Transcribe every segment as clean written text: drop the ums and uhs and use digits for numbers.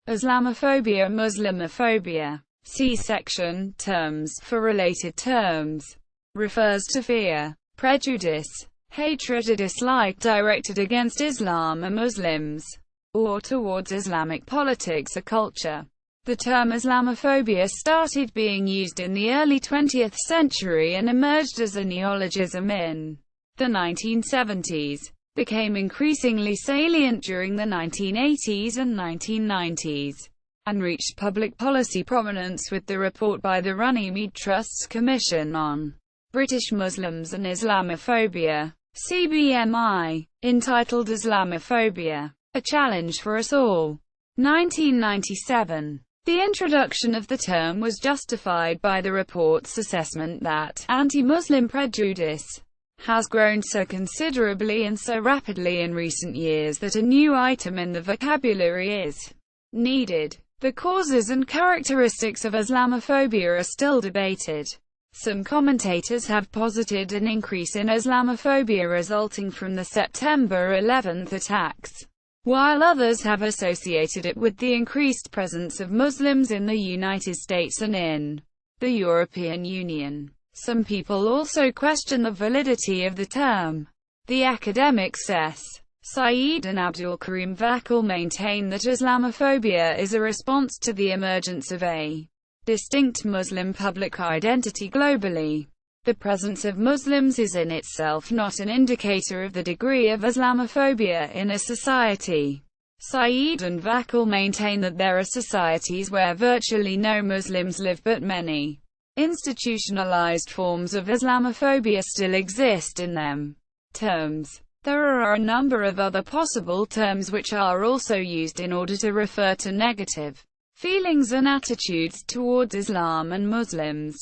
Islamophobia, Muslimophobia. See section, terms, for related terms. Refers to fear, prejudice, hatred or dislike directed against Islam or Muslims, or towards Islamic politics or culture. The term Islamophobia started being used in the early 20th century and emerged as a neologism in the 1970s. Became increasingly salient during the 1980s and 1990s, and reached public policy prominence with the report by the Runnymede Trust's Commission on British Muslims and Islamophobia, CBMI, entitled Islamophobia, A Challenge for Us All, 1997. The introduction of the term was justified by the report's assessment that anti-Muslim prejudice has grown so considerably and so rapidly in recent years that a new item in the vocabulary is needed. The causes and characteristics of Islamophobia are still debated. Some commentators have posited an increase in Islamophobia resulting from the September 11 attacks, while others have associated it with the increased presence of Muslims in the United States and in the European Union. Some people also question the validity of the term. The academics S.Sayyid and Abdoolkarim Vakil maintain that Islamophobia is a response to the emergence of a distinct Muslim public identity globally. The presence of Muslims is in itself not an indicator of the degree of Islamophobia in a society. Sayyid and Vakil maintain that there are societies where virtually no Muslims live but many institutionalized forms of Islamophobia still exist in them. Terms. There are a number of other possible terms which are also used in order to refer to negative feelings and attitudes towards Islam and Muslims,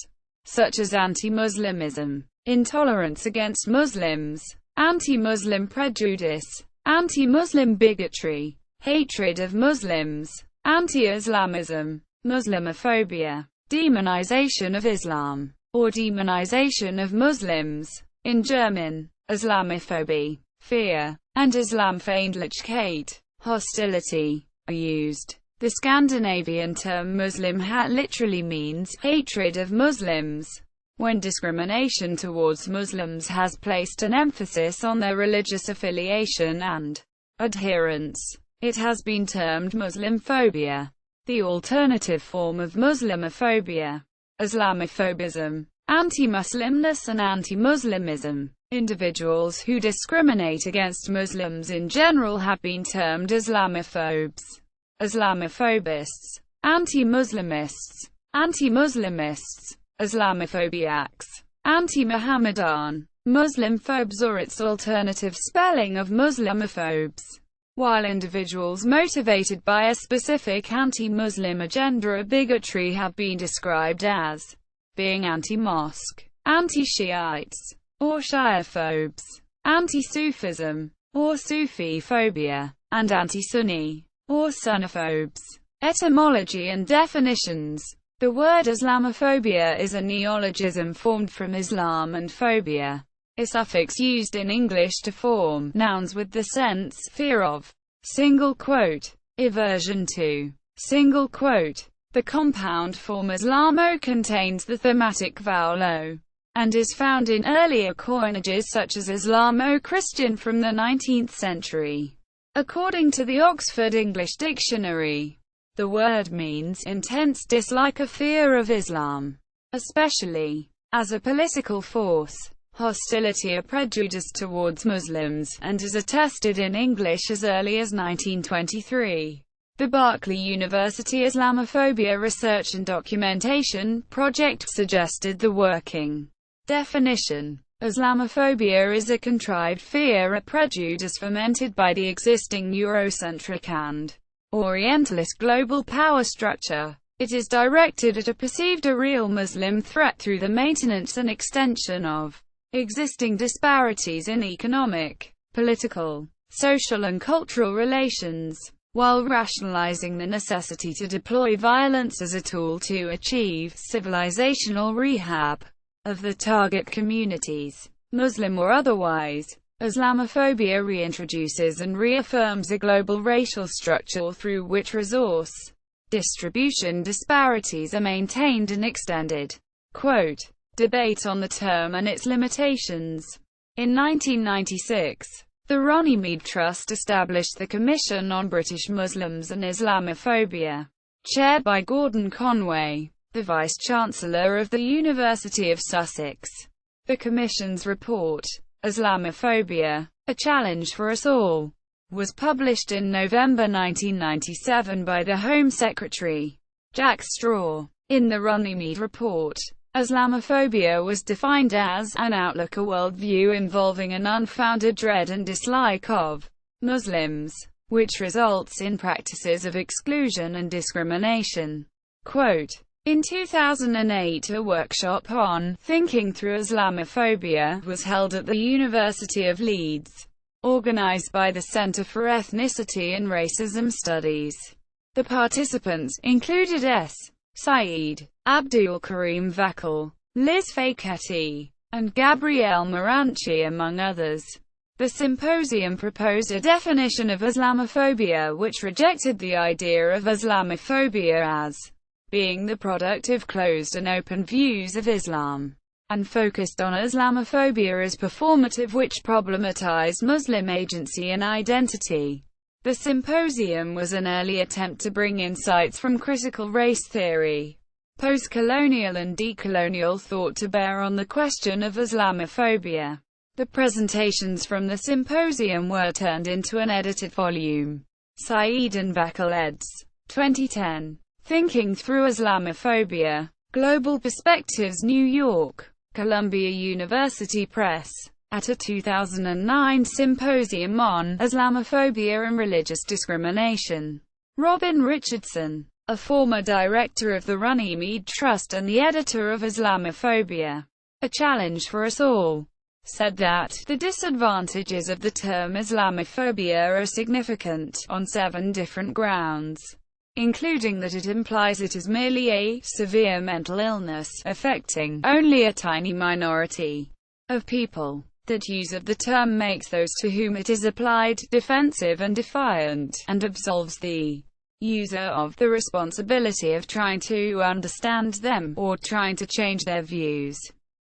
such as anti-Muslimism, intolerance against Muslims, anti-Muslim prejudice, anti-Muslim bigotry, hatred of Muslims, anti-Islamism, Muslimophobia, demonization of Islam, or demonization of Muslims. In German, Islamophobie, fear, and Islamfeindlichkeit, hostility, are used. The Scandinavian term Muslimhat literally means hatred of Muslims. When discrimination towards Muslims has placed an emphasis on their religious affiliation and adherence, it has been termed Muslimphobia. The alternative form of Muslimophobia, Islamophobism, anti-Muslimness and anti-Muslimism. Individuals who discriminate against Muslims in general have been termed Islamophobes, Islamophobists, anti-Muslimists, anti-Muslimists, Islamophobiacs, anti-Muhammadan, Muslimphobes or its alternative spelling of Muslimophobes. While individuals motivated by a specific anti-Muslim agenda or bigotry have been described as being anti-mosque, anti-Shiites, or Shiaphobes, anti-Sufism, or Sufi phobia, and anti-Sunni, or Sunniphobes. Etymology and definitions. The word Islamophobia is a neologism formed from Islam and phobia, a suffix used in English to form nouns with the sense fear of, single quote, aversion to, single quote. The compound form Islamo contains the thematic vowel O, and is found in earlier coinages such as Islamo-Christian from the 19th century. According to the Oxford English Dictionary, the word means intense dislike or fear of Islam, especially as a political force, hostility or prejudice towards Muslims, and is attested in English as early as 1923. The Berkeley University Islamophobia Research and Documentation Project suggested the working definition. Islamophobia is a contrived fear or prejudice fomented by the existing Eurocentric and Orientalist global power structure. It is directed at a perceived or real Muslim threat through the maintenance and extension of existing disparities in economic, political, social and cultural relations, while rationalizing the necessity to deploy violence as a tool to achieve civilizational rehab of the target communities, Muslim or otherwise. Islamophobia reintroduces and reaffirms a global racial structure through which resource distribution disparities are maintained and extended. Quote, debate on the term and its limitations. In 1996, the Runnymede Trust established the Commission on British Muslims and Islamophobia, chaired by Gordon Conway, the Vice-Chancellor of the University of Sussex. The Commission's report, Islamophobia, A Challenge for Us All, was published in November 1997 by the Home Secretary, Jack Straw. In the Runnymede report, Islamophobia was defined as an outlook or worldview involving an unfounded dread and dislike of Muslims, which results in practices of exclusion and discrimination. Quote, in 2008, a workshop on thinking through Islamophobia was held at the University of Leeds, organized by the Centre for Ethnicity and Racism Studies. The participants included S.Sayyid, Abdoolkarim Vakil, Liz Faketti, and Gabrielle Moranchi, among others. The symposium proposed a definition of Islamophobia which rejected the idea of Islamophobia as being the product of closed and open views of Islam, and focused on Islamophobia as performative, which problematized Muslim agency and identity. The symposium was an early attempt to bring insights from critical race theory, post-colonial and decolonial thought to bear on the question of Islamophobia. The presentations from the symposium were turned into an edited volume, Sayyid and Vakil eds. 2010. Thinking Through Islamophobia. Global Perspectives, New York, Columbia University Press. At a 2009 symposium on Islamophobia and religious discrimination, Robin Richardson, a former director of the Runnymede Trust and the editor of Islamophobia, A Challenge for Us All, said that the disadvantages of the term Islamophobia are significant, on 7 different grounds, including that it implies it is merely a severe mental illness affecting only a tiny minority of people. That use of the term makes those to whom it is applied defensive and defiant, and absolves the user of the responsibility of trying to understand them, or trying to change their views.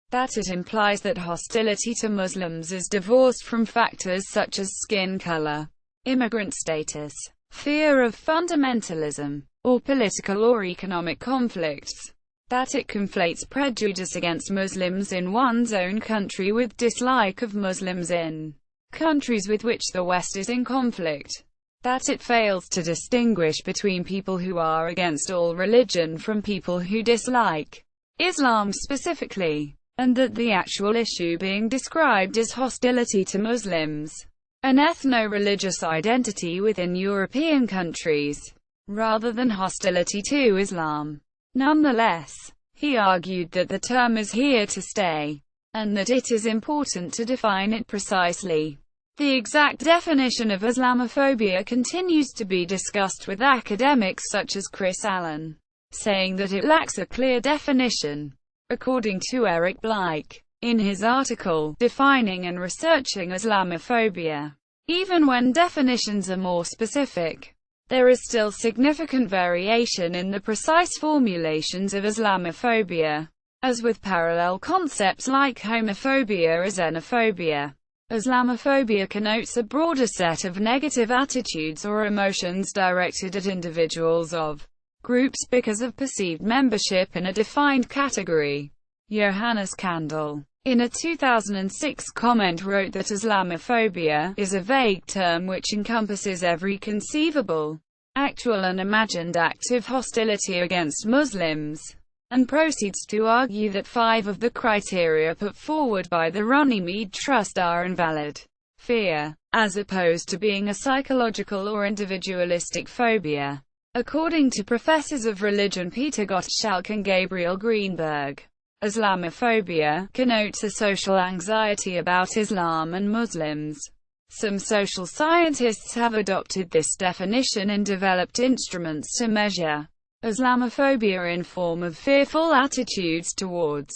That it implies that hostility to Muslims is divorced from factors such as skin color, immigrant status, fear of fundamentalism, or political or economic conflicts. That it conflates prejudice against Muslims in one's own country with dislike of Muslims in countries with which the West is in conflict. That it fails to distinguish between people who are against all religion from people who dislike Islam specifically, and that the actual issue being described is hostility to Muslims, an ethno-religious identity within European countries, rather than hostility to Islam. Nonetheless, he argued that the term is here to stay, and that it is important to define it precisely. The exact definition of Islamophobia continues to be discussed with academics such as Chris Allen, saying that it lacks a clear definition. According to Eric Bleich, in his article, Defining and Researching Islamophobia, even when definitions are more specific, there is still significant variation in the precise formulations of Islamophobia. As with parallel concepts like homophobia or xenophobia, Islamophobia connotes a broader set of negative attitudes or emotions directed at individuals of groups because of perceived membership in a defined category. Johannes Kandel, in a 2006 comment, wrote that Islamophobia is a vague term which encompasses every conceivable, actual and imagined act of hostility against Muslims, and proceeds to argue that 5 of the criteria put forward by the Runnymede Trust are invalid. Fear, as opposed to being a psychological or individualistic phobia. According to professors of religion Peter Gottschalk and Gabriel Greenberg, Islamophobia connotes a social anxiety about Islam and Muslims. Some social scientists have adopted this definition and developed instruments to measure Islamophobia in form of fearful attitudes towards,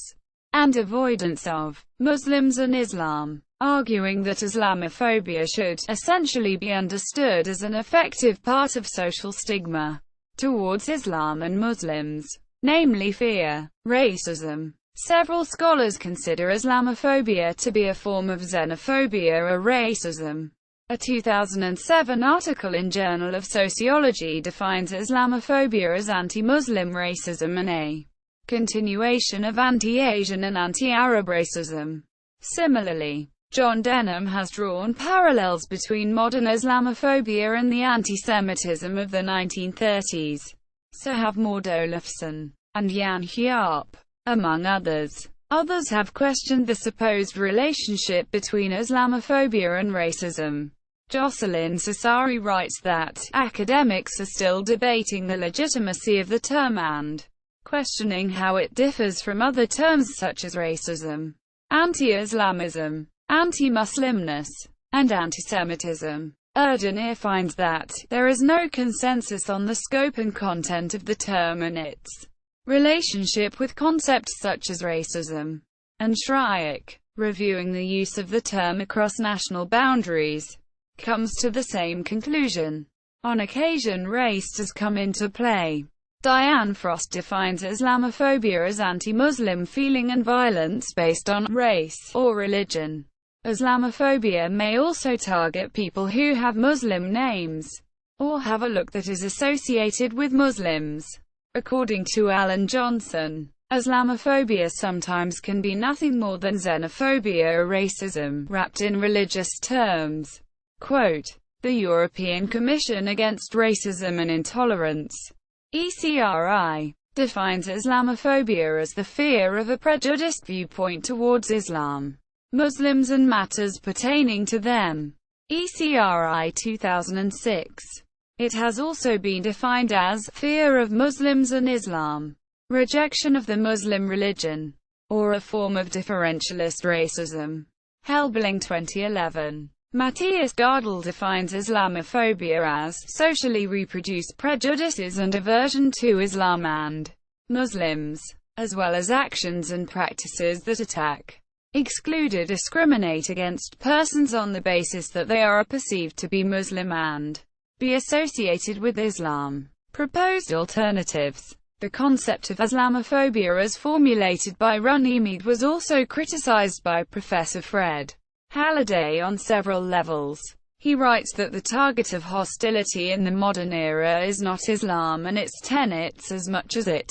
and avoidance of, Muslims and Islam. arguing that Islamophobia should essentially be understood as an effective part of social stigma towards Islam and Muslims, namely fear, racism. Several scholars consider Islamophobia to be a form of xenophobia or racism. A 2007 article in Journal of Sociology defines Islamophobia as anti-Muslim racism and a continuation of anti-Asian and anti-Arab racism. Similarly, John Denham has drawn parallels between modern Islamophobia and the anti-Semitism of the 1930s. So have Maud Olafsson and Jan Hjaap, among others. Others have questioned the supposed relationship between Islamophobia and racism. Jocelyn Cesari writes that academics are still debating the legitimacy of the term and questioning how it differs from other terms such as racism, anti-Islamism, anti-Muslimness, and anti-Semitism. Erdőnér finds that there is no consensus on the scope and content of the term and its relationship with concepts such as racism and Shryack, reviewing the use of the term across national boundaries, comes to the same conclusion. On occasion race does come into play. Diane Frost defines Islamophobia as anti-Muslim feeling and violence based on race or religion. Islamophobia may also target people who have Muslim names or have a look that is associated with Muslims. According to Alan Johnson, Islamophobia sometimes can be nothing more than xenophobia or racism, wrapped in religious terms. Quote, the European Commission Against Racism and Intolerance, ECRI, defines Islamophobia as the fear of a prejudiced viewpoint towards Islam, Muslims and matters pertaining to them. ECRI 2006. It has also been defined as fear of Muslims and Islam, rejection of the Muslim religion, or a form of differentialist racism. Helbling 2011. Matthias Gardel defines Islamophobia as socially reproduced prejudices and aversion to Islam and Muslims, as well as actions and practices that attack, exclude or discriminate against persons on the basis that they are perceived to be Muslim and be associated with Islam. Proposed alternatives. The concept of Islamophobia as formulated by Runnymede was also criticized by Professor Fred Halliday on several levels. He writes that the target of hostility in the modern era is not Islam and its tenets as much as it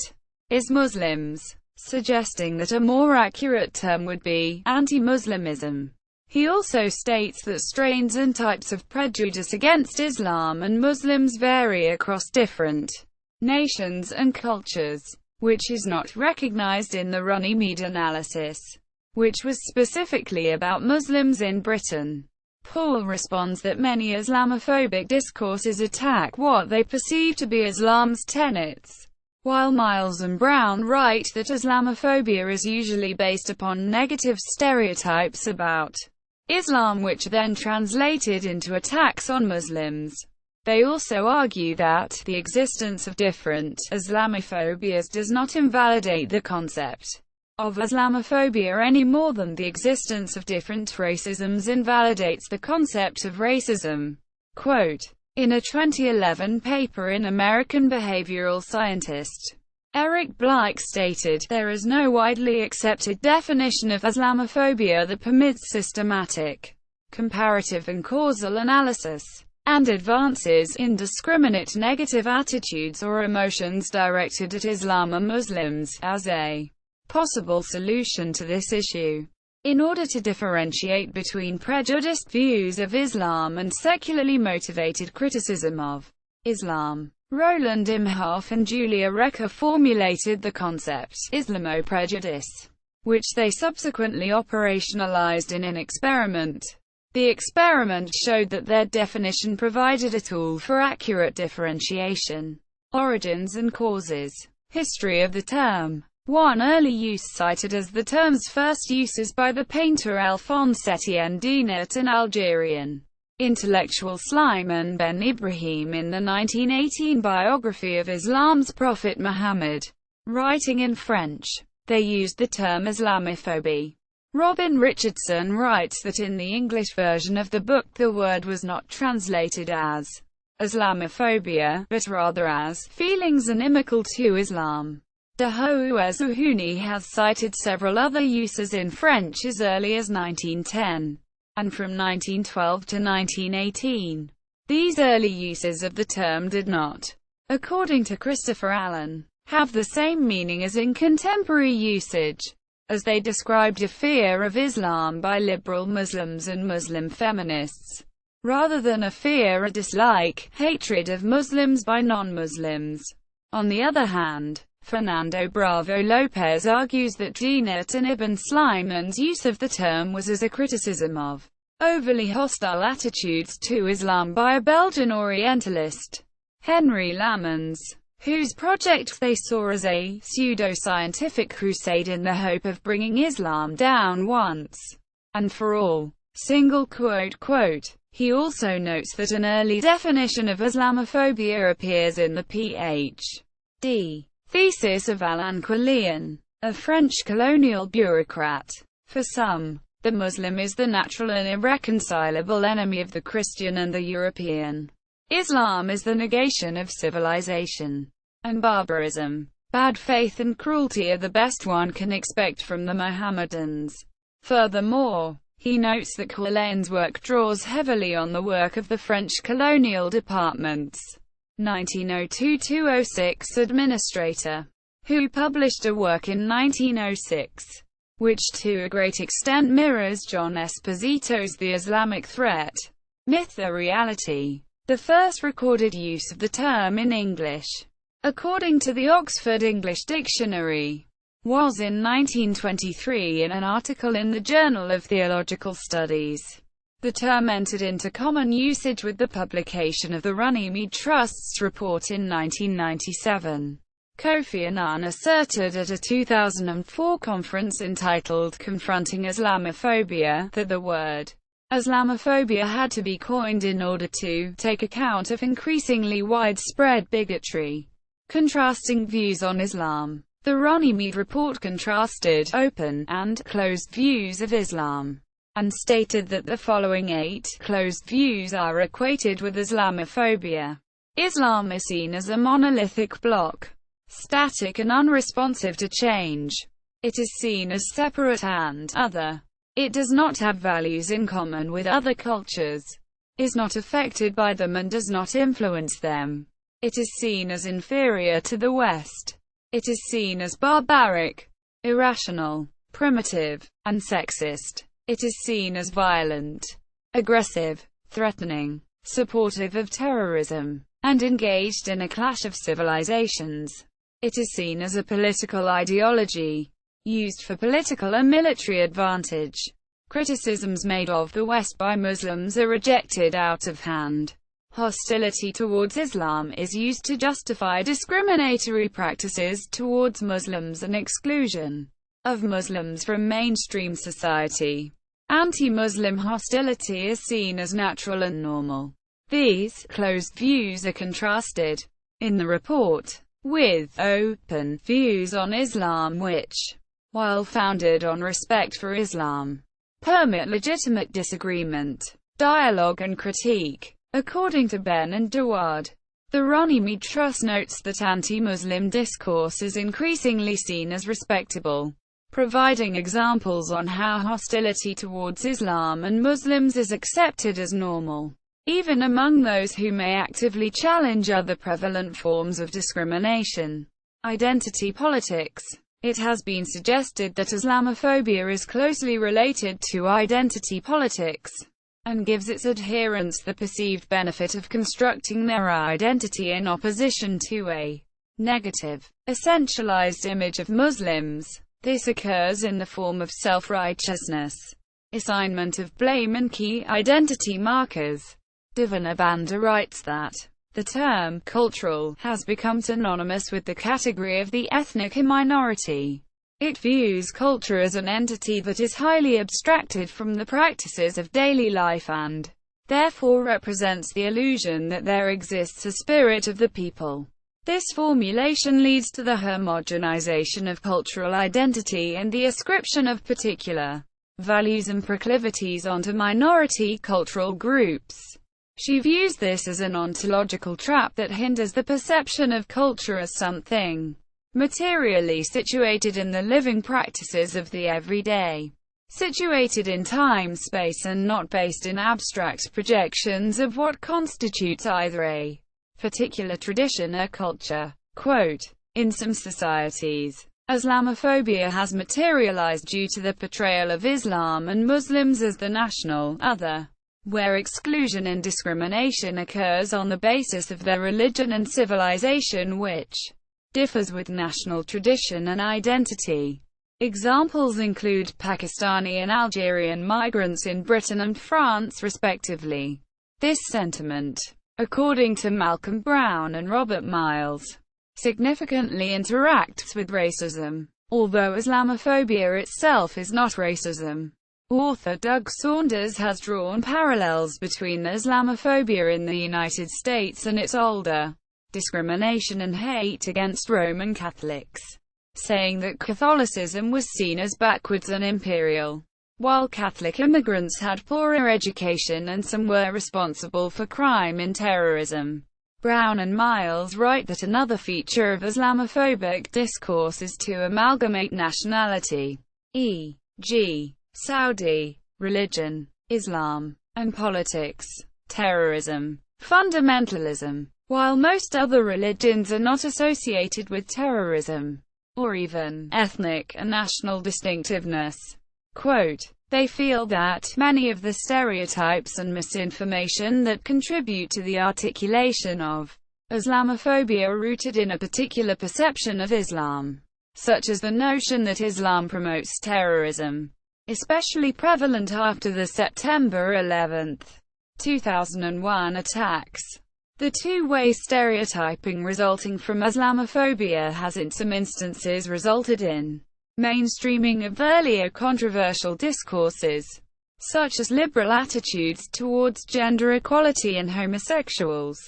is Muslims, suggesting that a more accurate term would be anti-Muslimism. He also states that strains and types of prejudice against Islam and Muslims vary across different nations and cultures, which is not recognized in the Runnymede analysis, which was specifically about Muslims in Britain. Paul responds that many Islamophobic discourses attack what they perceive to be Islam's tenets, while Miles and Brown write that Islamophobia is usually based upon negative stereotypes about Islam which are then translated into attacks on Muslims. They also argue that the existence of different Islamophobias does not invalidate the concept of Islamophobia any more than the existence of different racisms invalidates the concept of racism. Quote, in a 2011 paper in American behavioral scientist, Eric Bleich stated, there is no widely accepted definition of Islamophobia that permits systematic, comparative and causal analysis, and advances indiscriminate negative attitudes or emotions directed at Islam or Muslims, as a possible solution to this issue. In order to differentiate between prejudiced views of Islam and secularly motivated criticism of Islam, Roland Imhoff and Julia Recker formulated the concept Islamoprejudice, which they subsequently operationalized in an experiment. The experiment showed that their definition provided a tool for accurate differentiation. Origins and causes. History of the term. One early use cited as the term's first uses by the painter Alphonse Etienne Dinat and Algerian intellectual Slimane Ben Ibrahim in the 1918 biography of Islam's Prophet Muhammad. Writing in French, they used the term Islamophobie Robin Richardson writes that in the English version of the book the word was not translated as Islamophobia, but rather as feelings inimical to Islam. Dahoud-Zuhouni has cited several other uses in French as early as 1910, and from 1912 to 1918. These early uses of the term did not, according to Christopher Allen, have the same meaning as in contemporary usage, as they described a fear of Islam by liberal Muslims and Muslim feminists, rather than a fear or dislike, hatred of Muslims by non-Muslims. On the other hand, Fernando Bravo Lopez argues that Dinat and Ibn Slayman's use of the term was as a criticism of overly hostile attitudes to Islam by a Belgian Orientalist, Henry Lammens, whose project they saw as a pseudo-scientific crusade in the hope of bringing Islam down once and for all. He also notes that an early definition of Islamophobia appears in the Ph.D. thesis of Alain Quillian, a French colonial bureaucrat. For some, the Muslim is the natural and irreconcilable enemy of the Christian and the European. Islam is the negation of civilization and barbarism. Bad faith and cruelty are the best one can expect from the Mohammedans. Furthermore, he notes that Quillian's work draws heavily on the work of the French colonial department's 1902–06 administrator, who published a work in 1906, which to a great extent mirrors John Esposito's The Islamic Threat, Myth or Reality, the first recorded use of the term in English, according to the Oxford English Dictionary, was in 1923 in an article in the Journal of Theological Studies. The term entered into common usage with the publication of the Runnymede Trust's report in 1997. Kofi Annan asserted at a 2004 conference entitled Confronting Islamophobia that the word Islamophobia had to be coined in order to take account of increasingly widespread bigotry, contrasting views on Islam. The Runnymede report contrasted open and closed views of Islam, and stated that the following 8 closed views are equated with Islamophobia. Islam is seen as a monolithic block, static and unresponsive to change. It is seen as separate and other. It does not have values in common with other cultures, is not affected by them and does not influence them. It is seen as inferior to the West. It is seen as barbaric, irrational, primitive, and sexist. It is seen as violent, aggressive, threatening, supportive of terrorism, and engaged in a clash of civilizations. It is seen as a political ideology, used for political and military advantage. Criticisms made of the West by Muslims are rejected out of hand. Hostility towards Islam is used to justify discriminatory practices towards Muslims and exclusion of Muslims from mainstream society. Anti-Muslim hostility is seen as natural and normal. These closed views are contrasted in the report with open views on Islam which, while founded on respect for Islam, permit legitimate disagreement, dialogue and critique. According to Ben and Deward, the Runnymede Trust notes that anti-Muslim discourse is increasingly seen as respectable, providing examples on how hostility towards Islam and Muslims is accepted as normal, even among those who may actively challenge other prevalent forms of discrimination. Identity politics. It has been suggested that Islamophobia is closely related to identity politics, and gives its adherents the perceived benefit of constructing their identity in opposition to a negative, essentialized image of Muslims. This occurs in the form of self-righteousness, assignment of blame and key identity markers. Divana Banda writes that the term cultural has become synonymous with the category of the ethnic minority. It views culture as an entity that is highly abstracted from the practices of daily life and, therefore, represents the illusion that there exists a spirit of the people. This formulation leads to the homogenization of cultural identity and the ascription of particular values and proclivities onto minority cultural groups. She views this as an ontological trap that hinders the perception of culture as something materially situated in the living practices of the everyday, situated in time, space, and not based in abstract projections of what constitutes either a particular tradition or culture. Quote, in some societies, Islamophobia has materialized due to the portrayal of Islam and Muslims as the national other, where exclusion and discrimination occurs on the basis of their religion and civilization, which differs with national tradition and identity. Examples include Pakistani and Algerian migrants in Britain and France, respectively. This sentiment, according to Malcolm Brown and Robert Miles, significantly interacts with racism, although Islamophobia itself is not racism. Author Doug Saunders has drawn parallels between Islamophobia in the United States and its older discrimination and hate against Roman Catholics, saying that Catholicism was seen as backwards and imperial, while Catholic immigrants had poorer education and some were responsible for crime and terrorism. Brown and Miles write that another feature of Islamophobic discourse is to amalgamate nationality, e.g., Saudi, religion, Islam, and politics, terrorism, fundamentalism, while most other religions are not associated with terrorism, or even ethnic and national distinctiveness. Quote, they feel that many of the stereotypes and misinformation that contribute to the articulation of Islamophobia are rooted in a particular perception of Islam, such as the notion that Islam promotes terrorism, especially prevalent after the September 11, 2001 attacks. The two-way stereotyping resulting from Islamophobia has in some instances resulted in mainstreaming of earlier controversial discourses, such as liberal attitudes towards gender equality and homosexuals.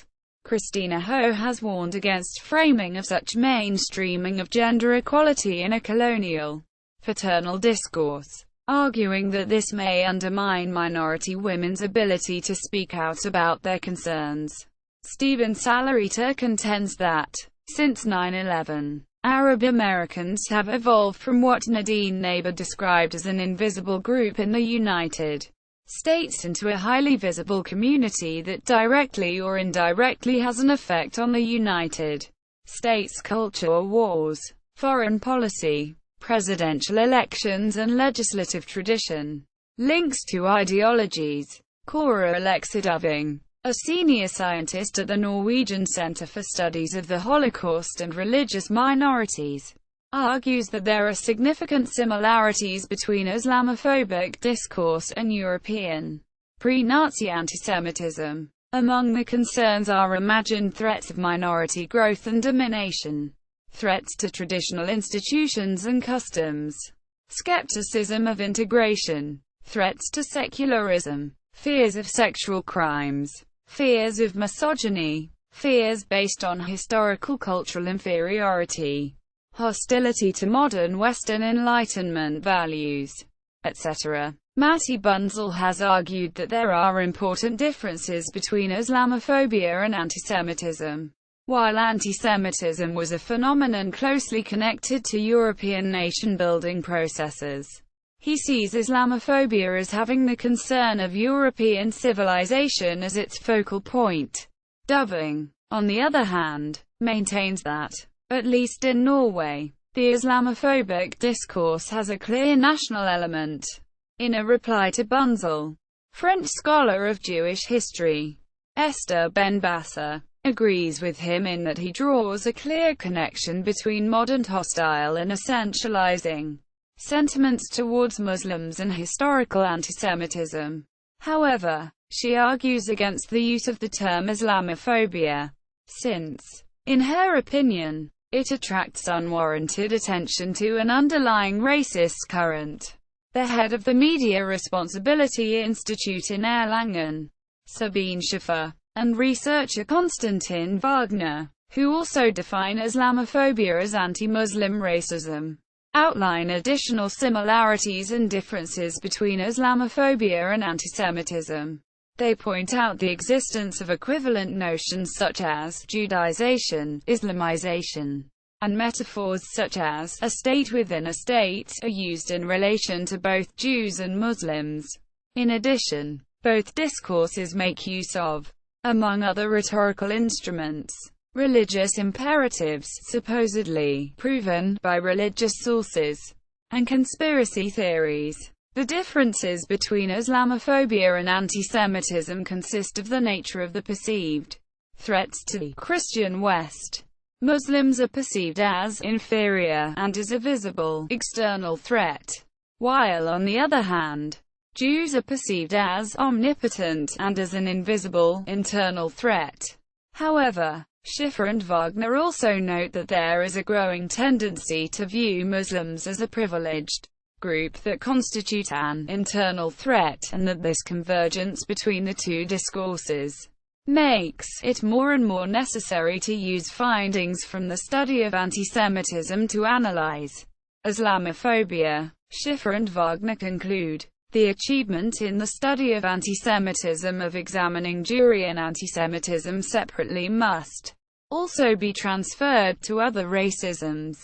Christina Ho has warned against framing of such mainstreaming of gender equality in a colonial, paternal discourse, arguing that this may undermine minority women's ability to speak out about their concerns. Stephen Salarita contends that, since 9/11, Arab Americans have evolved from what Nadine Naber described as an invisible group in the United States into a highly visible community that directly or indirectly has an effect on the United States culture, wars, foreign policy, presidential elections and legislative tradition. Links to ideologies. Cora Alexidoving, a senior scientist at the Norwegian Center for Studies of the Holocaust and Religious Minorities, argues that there are significant similarities between Islamophobic discourse and European pre-Nazi antisemitism. Among the concerns are imagined threats of minority growth and domination, threats to traditional institutions and customs, skepticism of integration, threats to secularism, fears of sexual crimes, fears of misogyny, fears based on historical cultural inferiority, hostility to modern Western Enlightenment values, etc. Matty Bunzel has argued that there are important differences between Islamophobia and antisemitism. While antisemitism was a phenomenon closely connected to European nation-building processes, he sees Islamophobia as having the concern of European civilization as its focal point. Doving, on the other hand, maintains that, at least in Norway, the Islamophobic discourse has a clear national element. In a reply to Bunzel, French scholar of Jewish history, Esther Ben-Basser, agrees with him in that he draws a clear connection between modern hostile and essentializing sentiments towards Muslims and historical antisemitism. However, she argues against the use of the term Islamophobia, since, in her opinion, it attracts unwarranted attention to an underlying racist current. The head of the Media Responsibility Institute in Erlangen, Sabine Schaffer, and researcher Konstantin Wagner, who also define Islamophobia as anti-Muslim racism, outline additional similarities and differences between Islamophobia and antisemitism. They point out the existence of equivalent notions such as Judaization, Islamization, and metaphors such as a state within a state are used in relation to both Jews and Muslims. In addition, both discourses make use of, among other rhetorical instruments, religious imperatives, supposedly proven by religious sources, and conspiracy theories. The differences between Islamophobia and antisemitism consist of the nature of the perceived threats to the Christian West. Muslims are perceived as inferior and as a visible external threat, while on the other hand, Jews are perceived as omnipotent and as an invisible internal threat. However, Schiffer and Wagner also note that there is a growing tendency to view Muslims as a privileged group that constitute an internal threat, and that this convergence between the two discourses makes it more and more necessary to use findings from the study of antisemitism to analyze Islamophobia. Schiffer and Wagner conclude, the achievement in the study of antisemitism of examining Jewry and antisemitism separately must also be transferred to other racisms,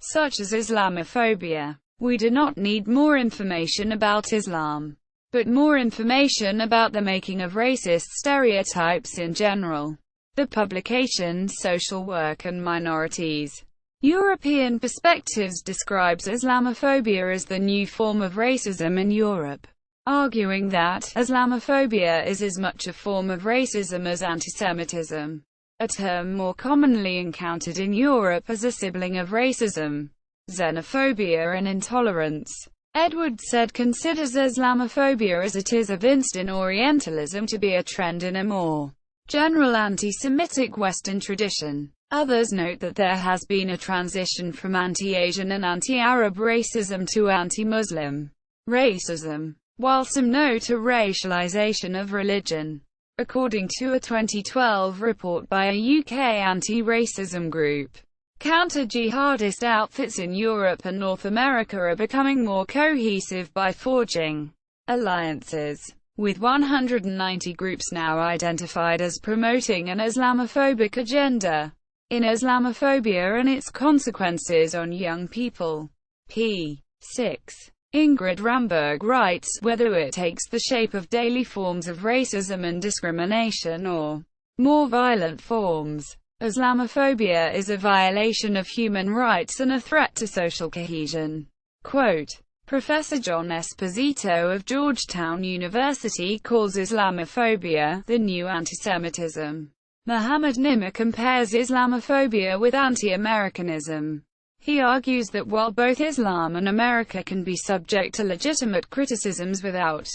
such as Islamophobia. We do not need more information about Islam, but more information about the making of racist stereotypes in general. The publication Social Work and Minorities. European Perspectives describes Islamophobia as the new form of racism in Europe, arguing that Islamophobia is as much a form of racism as antisemitism, a term more commonly encountered in Europe as a sibling of racism, xenophobia and intolerance. Edward Said considers Islamophobia as it is evinced in Orientalism to be a trend in a more general anti-Semitic Western tradition. Others note that there has been a transition from anti-Asian and anti-Arab racism to anti-Muslim racism, while some note a racialization of religion. According to a 2012 report by a UK anti-racism group, counter-jihadist outfits in Europe and North America are becoming more cohesive by forging alliances, with 190 groups now identified as promoting an Islamophobic agenda. In Islamophobia and its consequences on young people. p. 6. Ingrid Ramberg writes, whether it takes the shape of daily forms of racism and discrimination or more violent forms, Islamophobia is a violation of human rights and a threat to social cohesion. Quote, Professor John Esposito of Georgetown University calls Islamophobia the new antisemitism. Muhammad Nimr compares Islamophobia with anti-Americanism. He argues that while both Islam and America can be subject to legitimate criticisms without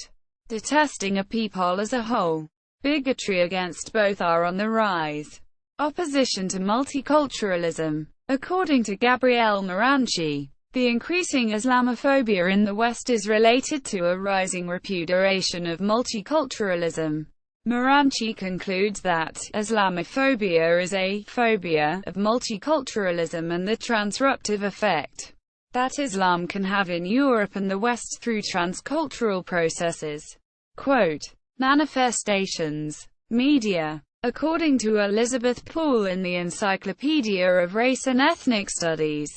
detesting a people as a whole, bigotry against both are on the rise. Opposition to multiculturalism. According to Gabrielle Moranchi, the increasing Islamophobia in the West is related to a rising repudiation of multiculturalism. Moranchi concludes that Islamophobia is a phobia of multiculturalism and the transruptive effect that Islam can have in Europe and the West through transcultural processes. Quote, manifestations. Media. According to Elizabeth Poole in the Encyclopedia of Race and Ethnic Studies,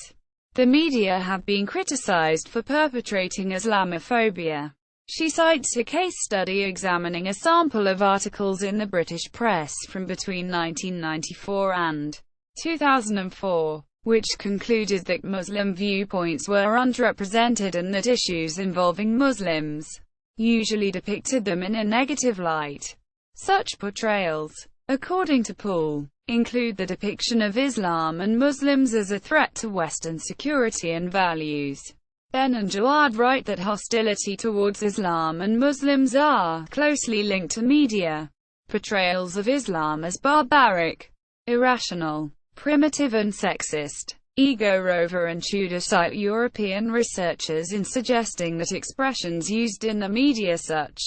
the media have been criticized for perpetrating Islamophobia. She cites a case study examining a sample of articles in the British press from between 1994 and 2004, which concluded that Muslim viewpoints were underrepresented and that issues involving Muslims usually depicted them in a negative light. Such portrayals, according to Poole, include the depiction of Islam and Muslims as a threat to Western security and values. Ben and Jawad write that hostility towards Islam and Muslims are closely linked to media portrayals of Islam as barbaric, irrational, primitive and sexist. Ego Rover and Tudor cite European researchers in suggesting that expressions used in the media such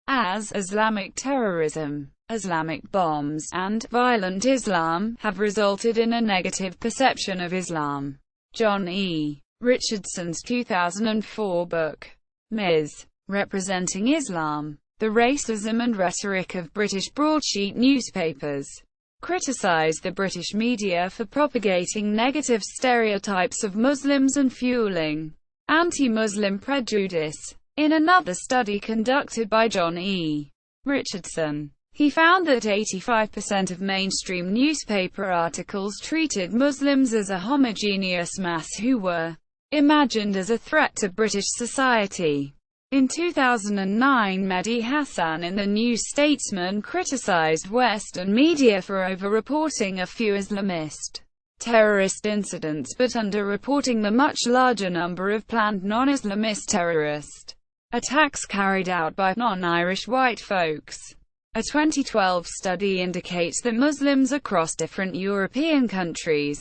as Islamic terrorism, Islamic bombs, and violent Islam have resulted in a negative perception of Islam. John E. Richardson's 2004 book, Ms. Representing Islam: The Racism and Rhetoric of British Broadsheet Newspapers, criticized the British media for propagating negative stereotypes of Muslims and fueling anti-Muslim prejudice. In another study conducted by John E. Richardson, he found that 85% of mainstream newspaper articles treated Muslims as a homogeneous mass who were imagined as a threat to British society. In 2009, Mehdi Hassan in The New Statesman criticized Western media for over-reporting a few Islamist terrorist incidents but under-reporting the much larger number of planned non-Islamist terrorist attacks carried out by non-Irish white folks. A 2012 study indicates that Muslims across different European countries,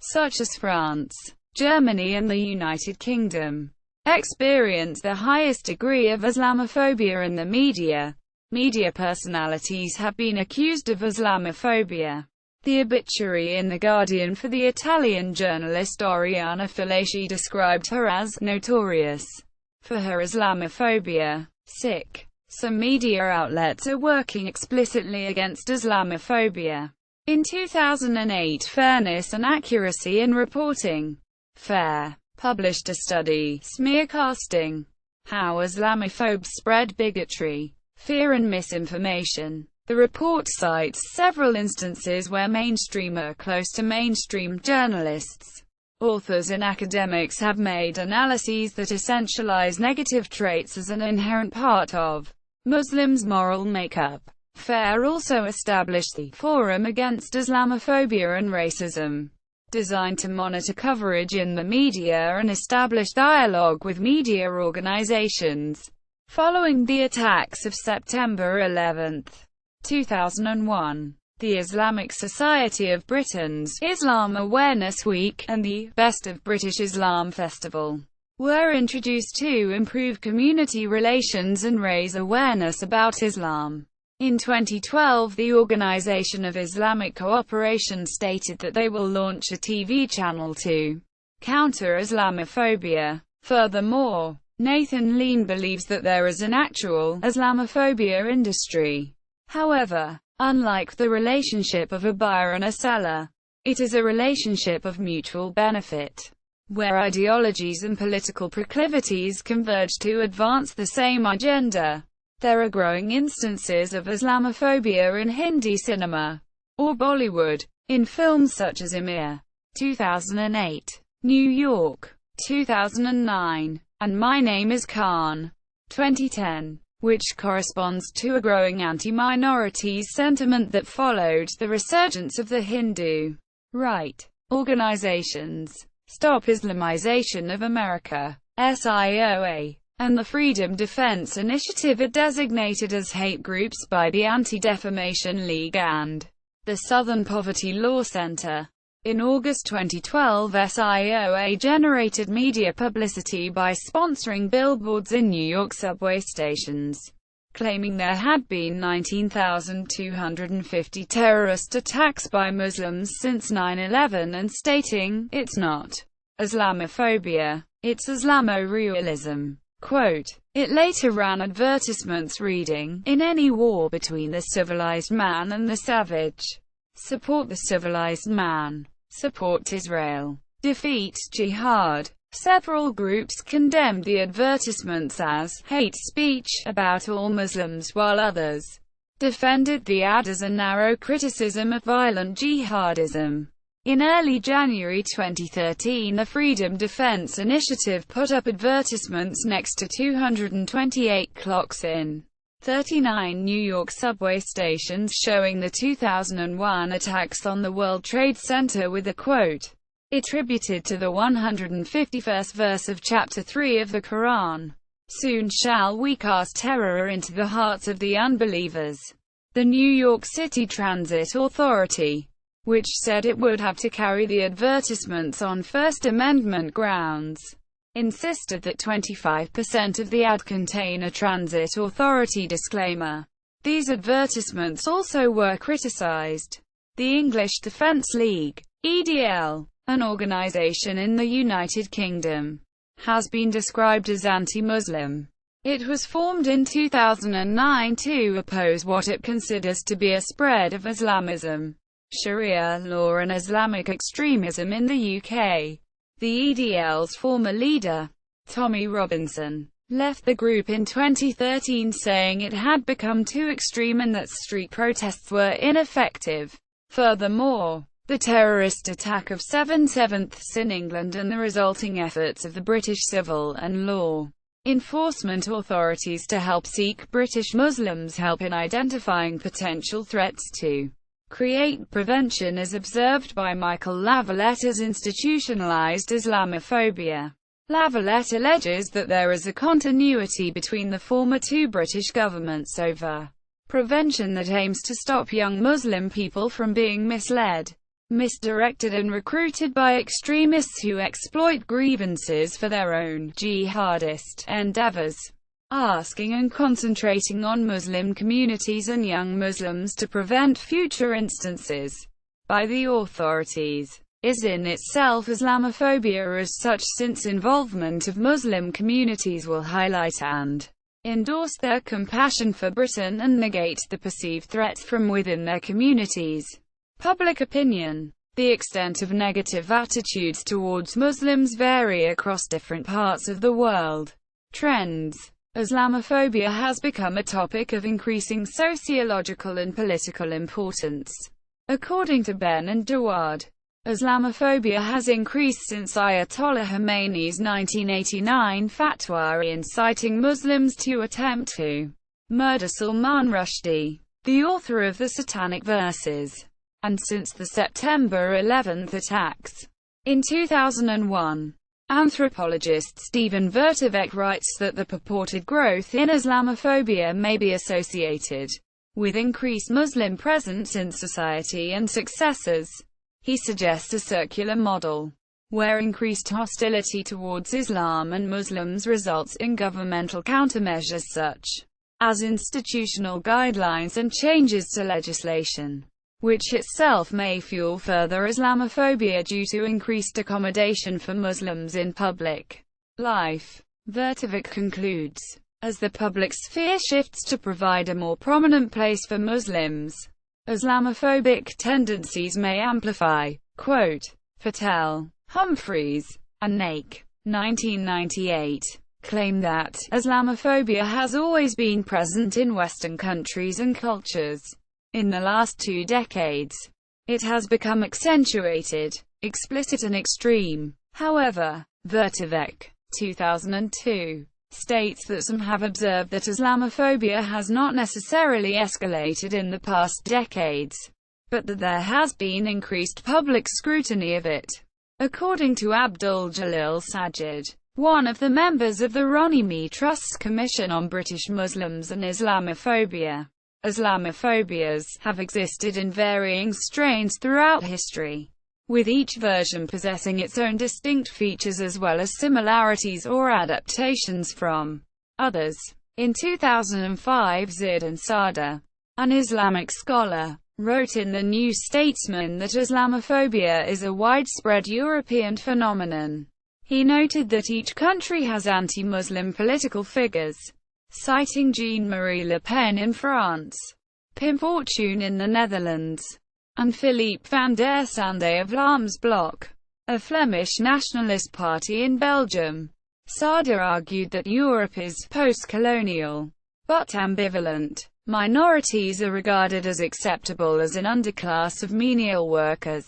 such as France, Germany and the United Kingdom, experience the highest degree of Islamophobia in the media. Media personalities have been accused of Islamophobia. The obituary in The Guardian for the Italian journalist Oriana Fallaci described her as notorious for her Islamophobia. Sick. Some media outlets are working explicitly against Islamophobia. In 2008, Fairness and Accuracy in Reporting, FAIR, published a study, Smearcasting: How Islamophobes Spread Bigotry, Fear and Misinformation. The report cites several instances where mainstream or close to mainstream journalists, authors and academics have made analyses that essentialize negative traits as an inherent part of Muslims' moral makeup. FAIR also established the Forum Against Islamophobia and Racism, designed to monitor coverage in the media and establish dialogue with media organizations. Following the attacks of September 11, 2001, the Islamic Society of Britain's Islam Awareness Week and the Best of British Islam Festival were introduced to improve community relations and raise awareness about Islam. In 2012, the Organization of Islamic Cooperation stated that they will launch a TV channel to counter Islamophobia. Furthermore, Nathan Lean believes that there is an actual Islamophobia industry. However, unlike the relationship of a buyer and a seller, it is a relationship of mutual benefit, where ideologies and political proclivities converge to advance the same agenda. There are growing instances of Islamophobia in Hindi cinema, or Bollywood, in films such as Amir, 2008, New York, 2009, and My Name is Khan, 2010, which corresponds to a growing anti-minorities sentiment that followed the resurgence of the Hindu right organizations, Stop Islamization of America, SIOA, and the Freedom Defense Initiative are designated as hate groups by the Anti-Defamation League and the Southern Poverty Law Center. In August 2012, SIOA generated media publicity by sponsoring billboards in New York subway stations, claiming there had been 19,250 terrorist attacks by Muslims since 9/11 and stating, "It's not Islamophobia, it's Islamo-realism." Quote, it later ran advertisements reading, "In any war between the civilized man and the savage, support the civilized man, support Israel, defeat jihad." Several groups condemned the advertisements as hate speech about all Muslims, while others defended the ad as a narrow criticism of violent jihadism. In early January 2013, the Freedom Defense Initiative put up advertisements next to 228 clocks in 39 New York subway stations showing the 2001 attacks on the World Trade Center with a quote attributed to the 151st verse of Chapter 3 of the Quran. "Soon shall we cast terror into the hearts of the unbelievers." The New York City Transit Authority, which said it would have to carry the advertisements on First Amendment grounds, insisted that 25% of the ad contain a Transit Authority disclaimer. These advertisements also were criticized. The English Defense League, EDL, an organization in the United Kingdom, has been described as anti-Muslim. It was formed in 2009 to oppose what it considers to be a spread of Islamism, Sharia law and Islamic extremism in the UK. The EDL's former leader, Tommy Robinson, left the group in 2013 saying it had become too extreme and that street protests were ineffective. Furthermore, the terrorist attack of 7/7 in England and the resulting efforts of the British civil and law enforcement authorities to help seek British Muslims help in identifying potential threats to create prevention as observed by Michael Lavalette as institutionalized Islamophobia. Lavalette alleges that there is a continuity between the former two British governments over prevention that aims to stop young Muslim people from being misled, misdirected and recruited by extremists who exploit grievances for their own jihadist endeavors, asking and concentrating on Muslim communities and young Muslims to prevent future instances by the authorities. Is in itself Islamophobia as such, since involvement of Muslim communities will highlight and endorse their compassion for Britain and negate the perceived threats from within their communities. Public opinion. The extent of negative attitudes towards Muslims vary across different parts of the world. Trends. Islamophobia has become a topic of increasing sociological and political importance. According to Ben and Dawad, Islamophobia has increased since Ayatollah Khomeini's 1989 fatwa inciting Muslims to attempt to murder Salman Rushdie, the author of the Satanic Verses, and since the September 11 attacks. In 2001, anthropologist Stephen Vertovec writes that the purported growth in Islamophobia may be associated with increased Muslim presence in society and successors. He suggests a circular model, where increased hostility towards Islam and Muslims results in governmental countermeasures such as institutional guidelines and changes to legislation, which itself may fuel further Islamophobia due to increased accommodation for Muslims in public life. Vertovec concludes, as the public sphere shifts to provide a more prominent place for Muslims, Islamophobic tendencies may amplify. Quote, Patel, Humphreys, and Naik, 1998, claim that Islamophobia has always been present in Western countries and cultures. In the last 2 decades, it has become accentuated, explicit and extreme. However, Vertovec, 2002, states that some have observed that Islamophobia has not necessarily escalated in the past decades, but that there has been increased public scrutiny of it. According to Abdul Jalil Sajid, one of the members of the Runnymede Trust's Commission on British Muslims and Islamophobia, Islamophobias have existed in varying strains throughout history, with each version possessing its own distinct features as well as similarities or adaptations from others. In 2005, Zidan Sada, an Islamic scholar, wrote in The New Statesman that Islamophobia is a widespread European phenomenon. He noted that each country has anti-Muslim political figures, citing Jean-Marie Le Pen in France, Pim Fortuyn in the Netherlands, and Philippe van der Sande of Vlaams Blok, a Flemish nationalist party in Belgium. Sada argued that Europe is post-colonial, but ambivalent. Minorities are regarded as acceptable as an underclass of menial workers.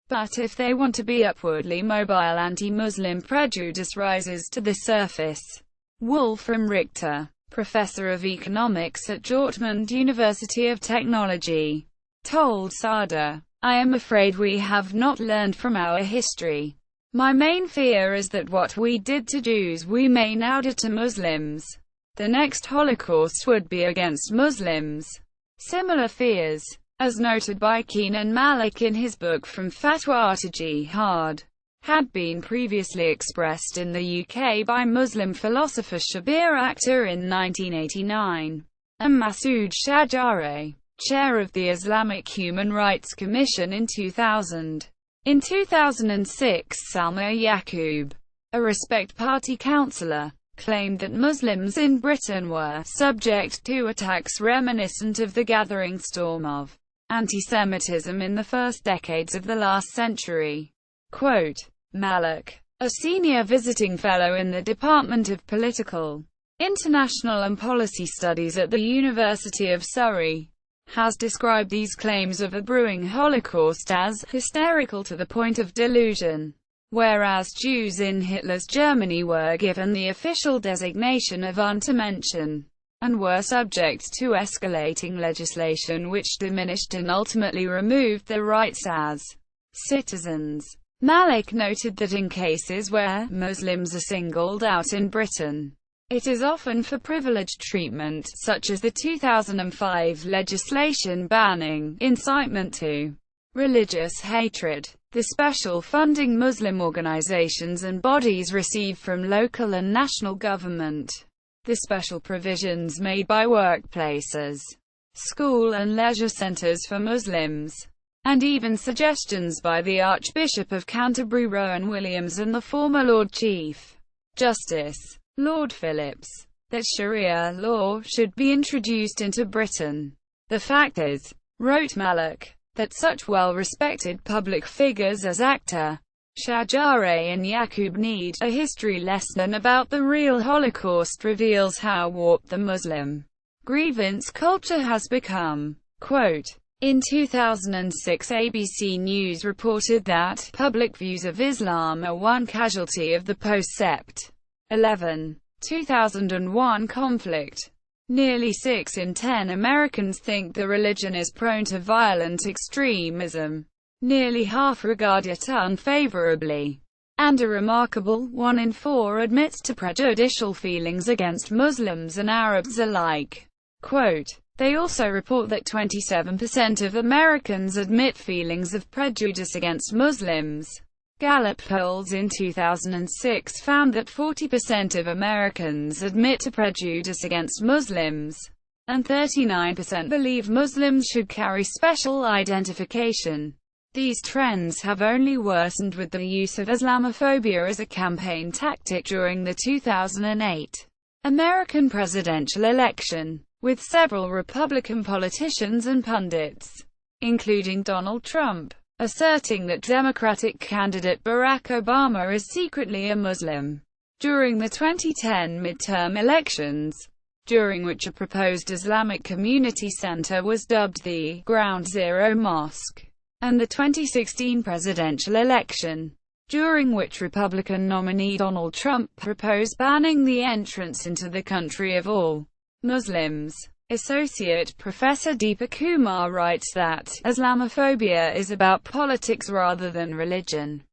But if they want to be upwardly mobile, anti-Muslim prejudice rises to the surface. Wolfram Richter, professor of economics at Dortmund University of Technology, told Sada, "I am afraid we have not learned from our history. My main fear is that what we did to Jews we may now do to Muslims. The next Holocaust would be against Muslims." Similar fears, as noted by Kenan Malik in his book From Fatwa to Jihad, had been previously expressed in the UK by Muslim philosopher Shabir Akhtar in 1989, and Masood Shajari, chair of the Islamic Human Rights Commission in 2000. In 2006, Salma Yaqub, a Respect Party councillor, claimed that Muslims in Britain were subject to attacks reminiscent of the gathering storm of anti-Semitism in the first decades of the last century. Quote, Malik, a senior visiting fellow in the Department of Political, International and Policy Studies at the University of Surrey, has described these claims of a brewing Holocaust as hysterical to the point of delusion. Whereas Jews in Hitler's Germany were given the official designation of untermenschen, and were subject to escalating legislation which diminished and ultimately removed their rights as citizens. Malik noted that in cases where Muslims are singled out in Britain, it is often for privileged treatment, such as the 2005 legislation banning incitement to religious hatred. The special funding Muslim organizations and bodies receive from local and national government, the special provisions made by workplaces, school and leisure centers for Muslims, and even suggestions by the Archbishop of Canterbury Rowan Williams and the former Lord Chief Justice, Lord Phillips, that Sharia law should be introduced into Britain. The fact is, wrote Malik, that such well-respected public figures as actor Shajare and Yaqub need a history lesson about the real Holocaust reveals how warped the Muslim grievance culture has become. Quote, in 2006 ABC News reported that public views of Islam are one casualty of the post-Sept. 11. 2001 conflict. Nearly 6 in 10 Americans think the religion is prone to violent extremism. Nearly half regard it unfavorably. And a remarkable 1 in 4 admits to prejudicial feelings against Muslims and Arabs alike. Quote, they also report that 27% of Americans admit feelings of prejudice against Muslims. Gallup polls in 2006 found that 40% of Americans admit to prejudice against Muslims, and 39% believe Muslims should carry special identification. These trends have only worsened with the use of Islamophobia as a campaign tactic during the 2008 American presidential election, with several Republican politicians and pundits, including Donald Trump, asserting that Democratic candidate Barack Obama is secretly a Muslim. During the 2010 midterm elections, during which a proposed Islamic community center was dubbed the Ground Zero Mosque, and the 2016 presidential election, during which Republican nominee Donald Trump proposed banning the entrance into the country of all Muslims. Associate Professor Deepa Kumar writes that Islamophobia is about politics rather than religion,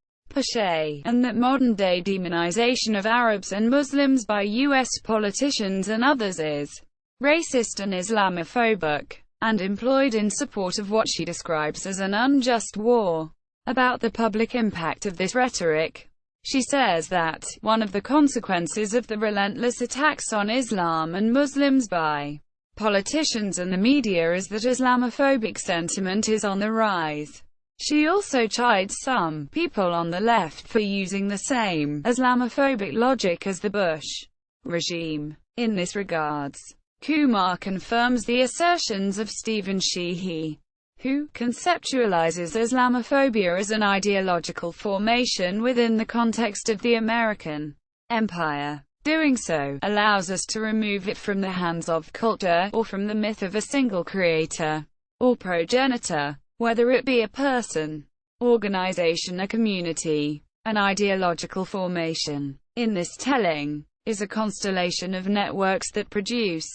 and that modern-day demonization of Arabs and Muslims by U.S. politicians and others is racist and Islamophobic, and employed in support of what she describes as an unjust war. About the public impact of this rhetoric, she says that one of the consequences of the relentless attacks on Islam and Muslims by politicians and the media is that Islamophobic sentiment is on the rise. She also chides some people on the left for using the same Islamophobic logic as the Bush regime. In this regards, Kumar confirms the assertions of Stephen Sheehy, who conceptualizes Islamophobia as an ideological formation within the context of the American empire. Doing so allows us to remove it from the hands of culture, or from the myth of a single creator or progenitor, whether it be a person, organization, a community. An ideological formation, in this telling, is a constellation of networks that produce,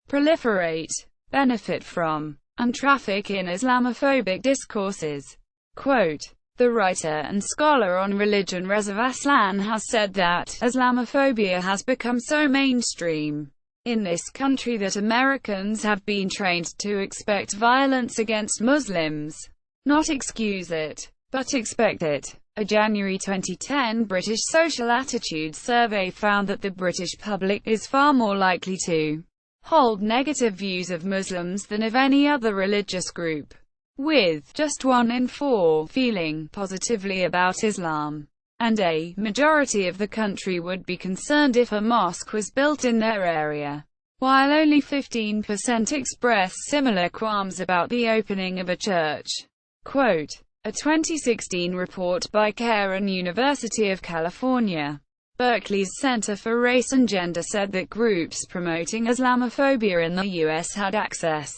proliferate, benefit from, and traffic in Islamophobic discourses. Quote, the writer and scholar on religion Reza Aslan has said that Islamophobia has become so mainstream in this country that Americans have been trained to expect violence against Muslims. Not excuse it, but expect it. A January 2010 British Social Attitudes survey found that the British public is far more likely to hold negative views of Muslims than of any other religious group. with just 1 in 4 feeling positively about Islam, and a majority of the country would be concerned if a mosque was built in their area, while only 15% express similar qualms about the opening of a church. Quote, a 2016 report by Karen University of California, Berkeley's Center for Race and Gender said that groups promoting Islamophobia in the U.S. had access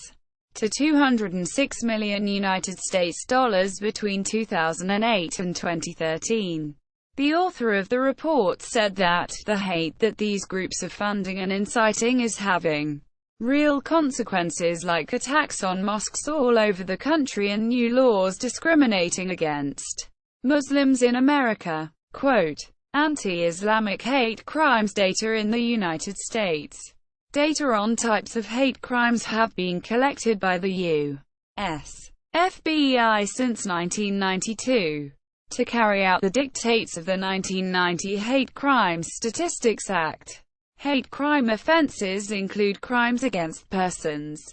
to $206 million United States dollars between 2008 and 2013. The author of the report said that the hate that these groups are funding and inciting is having real consequences, like attacks on mosques all over the country and new laws discriminating against Muslims in America. Quote, anti-Islamic hate crimes data in the United States. Data on types of hate crimes have been collected by the U.S. FBI since 1992 to carry out the dictates of the 1990 Hate Crimes Statistics Act. Hate crime offenses include crimes against persons,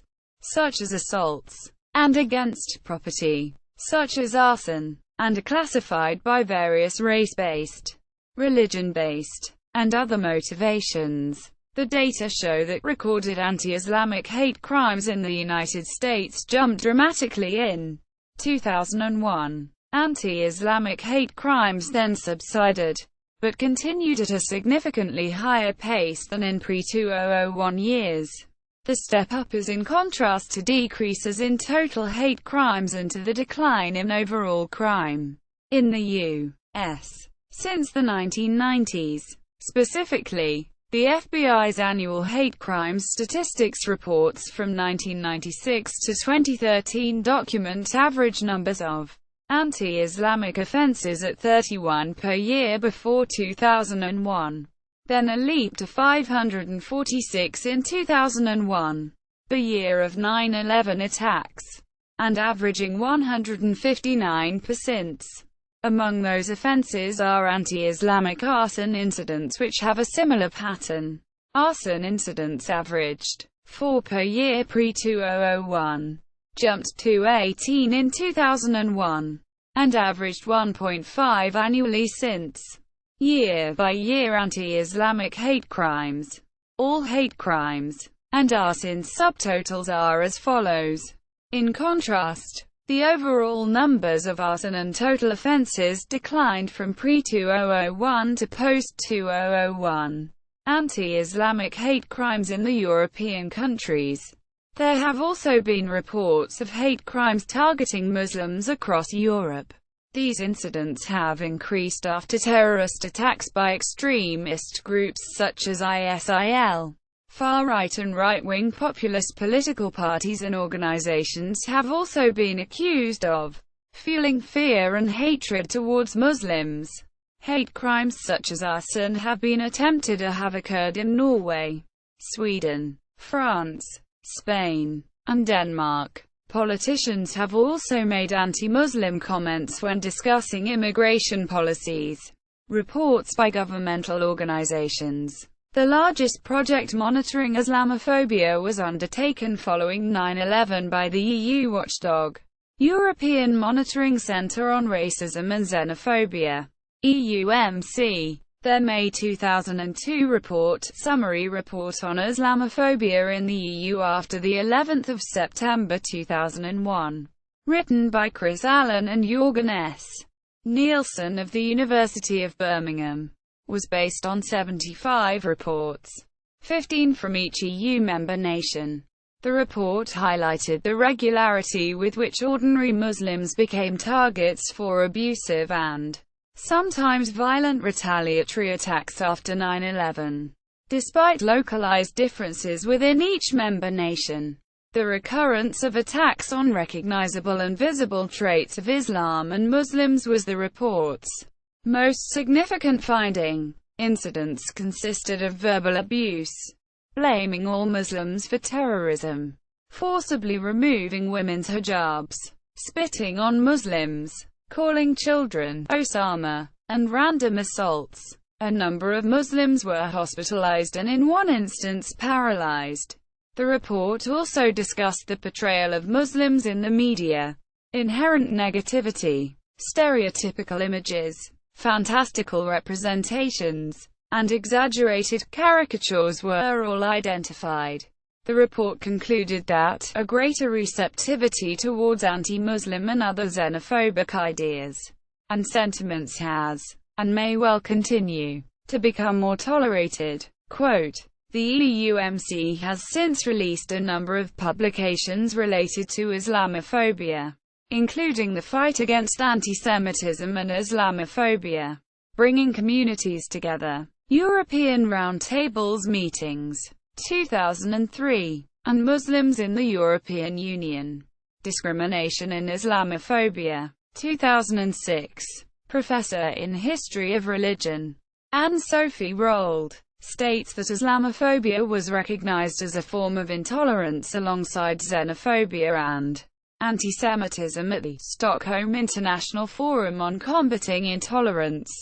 such as assaults, and against property, such as arson, and are classified by various race-based, religion-based, and other motivations. The data show that recorded anti-Islamic hate crimes in the United States jumped dramatically in 2001. Anti-Islamic hate crimes then subsided, but continued at a significantly higher pace than in pre-2001 years. The step-up is in contrast to decreases in total hate crimes and to the decline in overall crime in the U.S. since the 1990s. Specifically, the FBI's annual hate crimes statistics reports from 1996 to 2013 document average numbers of anti-Islamic offenses at 31 per year before 2001, then a leap to 546 in 2001, the year of 9/11 attacks, and averaging 159%. Among those offenses are anti-Islamic arson incidents, which have a similar pattern. Arson incidents averaged 4 per year pre-2001, jumped to 18 in 2001, and averaged 1.5 annually since. Year-by-year anti-Islamic hate crimes, all hate crimes, and arson subtotals are as follows. In contrast, the overall numbers of arson and total offenses declined from pre-2001 to post-2001 anti-Islamic hate crimes in the European countries. There have also been reports of hate crimes targeting Muslims across Europe. These incidents have increased after terrorist attacks by extremist groups such as ISIL. Far-right and right-wing populist political parties and organizations have also been accused of fueling fear and hatred towards Muslims. Hate crimes such as arson have been attempted or have occurred in Norway, Sweden, France, Spain, and Denmark. Politicians have also made anti-Muslim comments when discussing immigration policies. Reports by governmental organizations. The largest project monitoring Islamophobia was undertaken following 9/11 by the EU watchdog, European Monitoring Centre on Racism and Xenophobia, EUMC. Their May 2002 report, Summary Report on Islamophobia in the EU after the 11th of September 2001, written by Chris Allen and Jorgen S. Nielsen of the University of Birmingham, was based on 75 reports, 15 from each EU member nation. The report highlighted the regularity with which ordinary Muslims became targets for abusive and sometimes violent retaliatory attacks after 9/11. Despite localized differences within each member nation, the recurrence of attacks on recognizable and visible traits of Islam and Muslims was the report's most significant finding. Incidents consisted of verbal abuse, blaming all Muslims for terrorism, forcibly removing women's hijabs, spitting on Muslims, calling children Osama, and random assaults. A number of Muslims were hospitalized and in one instance paralyzed. The report also discussed the portrayal of Muslims in the media, inherent negativity, stereotypical images, fantastical representations, and exaggerated caricatures were all identified. The report concluded that a greater receptivity towards anti-Muslim and other xenophobic ideas and sentiments has, and may well continue, to become more tolerated. Quote, the EUMC has since released a number of publications related to Islamophobia, including The Fight Against Anti-Semitism and Islamophobia, Bringing Communities Together, European Roundtables Meetings, 2003, and Muslims in the European Union, Discrimination in Islamophobia, 2006. Professor in History of Religion, Anne-Sophie Rold, states that Islamophobia was recognized as a form of intolerance alongside xenophobia and anti-Semitism at the Stockholm International Forum on Combating Intolerance,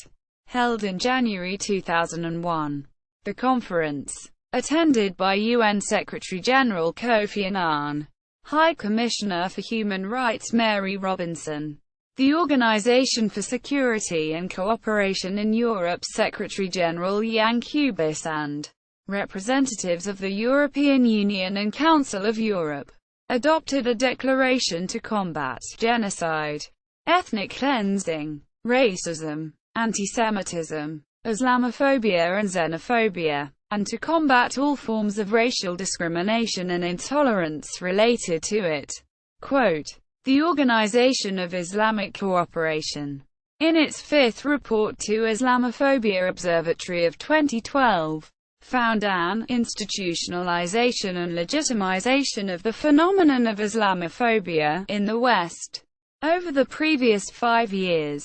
held in January 2001. The conference, attended by UN Secretary-General Kofi Annan, High Commissioner for Human Rights Mary Robinson, the Organization for Security and Cooperation in Europe Secretary-General Jan Kubis and representatives of the European Union and Council of Europe, adopted a declaration to combat genocide, ethnic cleansing, racism, anti-Semitism, Islamophobia and xenophobia, and to combat all forms of racial discrimination and intolerance related to it. Quote, the Organization of Islamic Cooperation, in its fifth report to Islamophobia Observatory of 2012, found an institutionalization and legitimization of the phenomenon of Islamophobia in the West over the previous 5 years.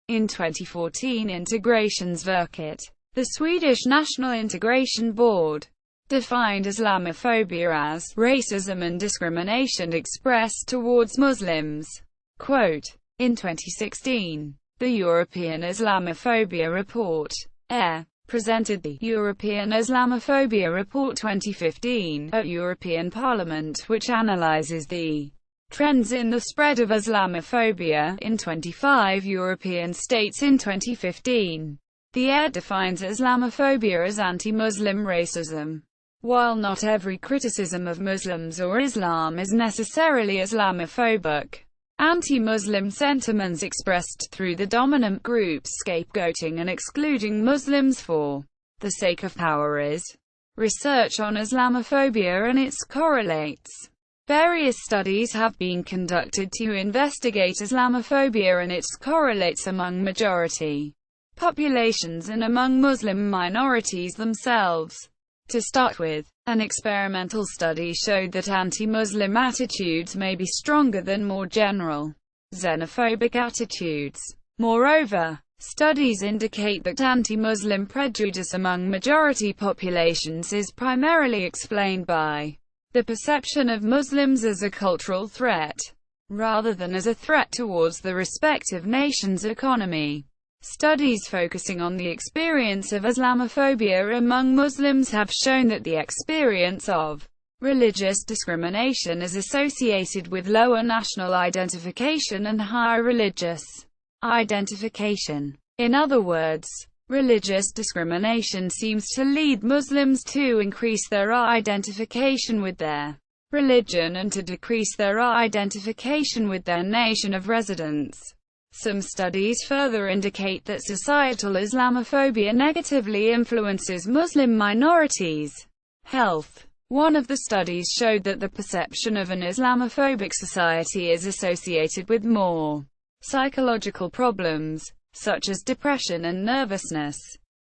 In 2014, Integrationsverket, the Swedish National Integration Board, defined Islamophobia as racism and discrimination expressed towards Muslims. Quote, in 2016, the European Islamophobia Report, presented the European Islamophobia Report 2015 at European Parliament, which analyzes the trends in the spread of Islamophobia in 25 European states in 2015. The defines Islamophobia as anti-Muslim racism. While not every criticism of Muslims or Islam is necessarily Islamophobic, anti-Muslim sentiments expressed through the dominant groups scapegoating and excluding Muslims for the sake of power is. Research on Islamophobia and its correlates. Various studies have been conducted to investigate Islamophobia and its correlates among majority populations and among Muslim minorities themselves. To start with, an experimental study showed that anti-Muslim attitudes may be stronger than more general xenophobic attitudes. Moreover, studies indicate that anti-Muslim prejudice among majority populations is primarily explained by the perception of Muslims as a cultural threat, rather than as a threat towards the respective nation's economy. Studies focusing on the experience of Islamophobia among Muslims have shown that the experience of religious discrimination is associated with lower national identification and higher religious identification. In other words, religious discrimination seems to lead Muslims to increase their identification with their religion and to decrease their identification with their nation of residence. Some studies further indicate that societal Islamophobia negatively influences Muslim minorities' health. One of the studies showed that the perception of an Islamophobic society is associated with more psychological problems, such as depression and nervousness,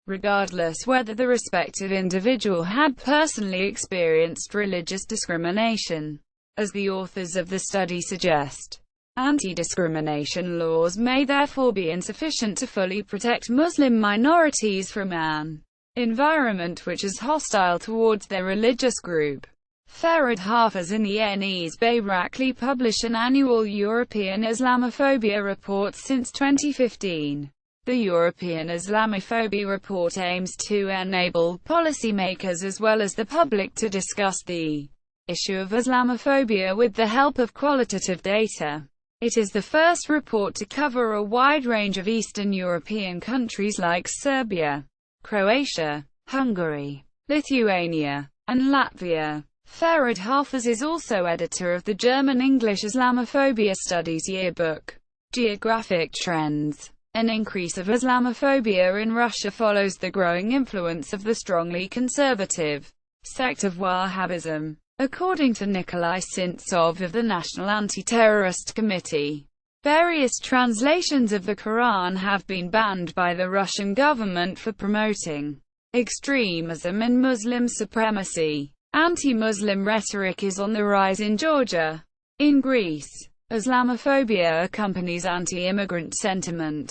regardless whether the respective individual had personally experienced religious discrimination. As the authors of the study suggest, anti-discrimination laws may therefore be insufficient to fully protect Muslim minorities from an environment which is hostile towards their religious group. Farid Hafez and the Enes Bayrakli publish an annual European Islamophobia report since 2015. The European Islamophobia report aims to enable policymakers as well as the public to discuss the issue of Islamophobia with the help of qualitative data. It is the first report to cover a wide range of Eastern European countries like Serbia, Croatia, Hungary, Lithuania, and Latvia. Ferhat Hafez is also editor of the German English Islamophobia Studies Yearbook. Geographic trends. An increase of Islamophobia in Russia follows the growing influence of the strongly conservative sect of Wahhabism. According to Nikolai Sintsov of the National Anti-Terrorist Committee, various translations of the Quran have been banned by the Russian government for promoting extremism and Muslim supremacy. Anti-Muslim rhetoric is on the rise in Georgia. In Greece, Islamophobia accompanies anti-immigrant sentiment,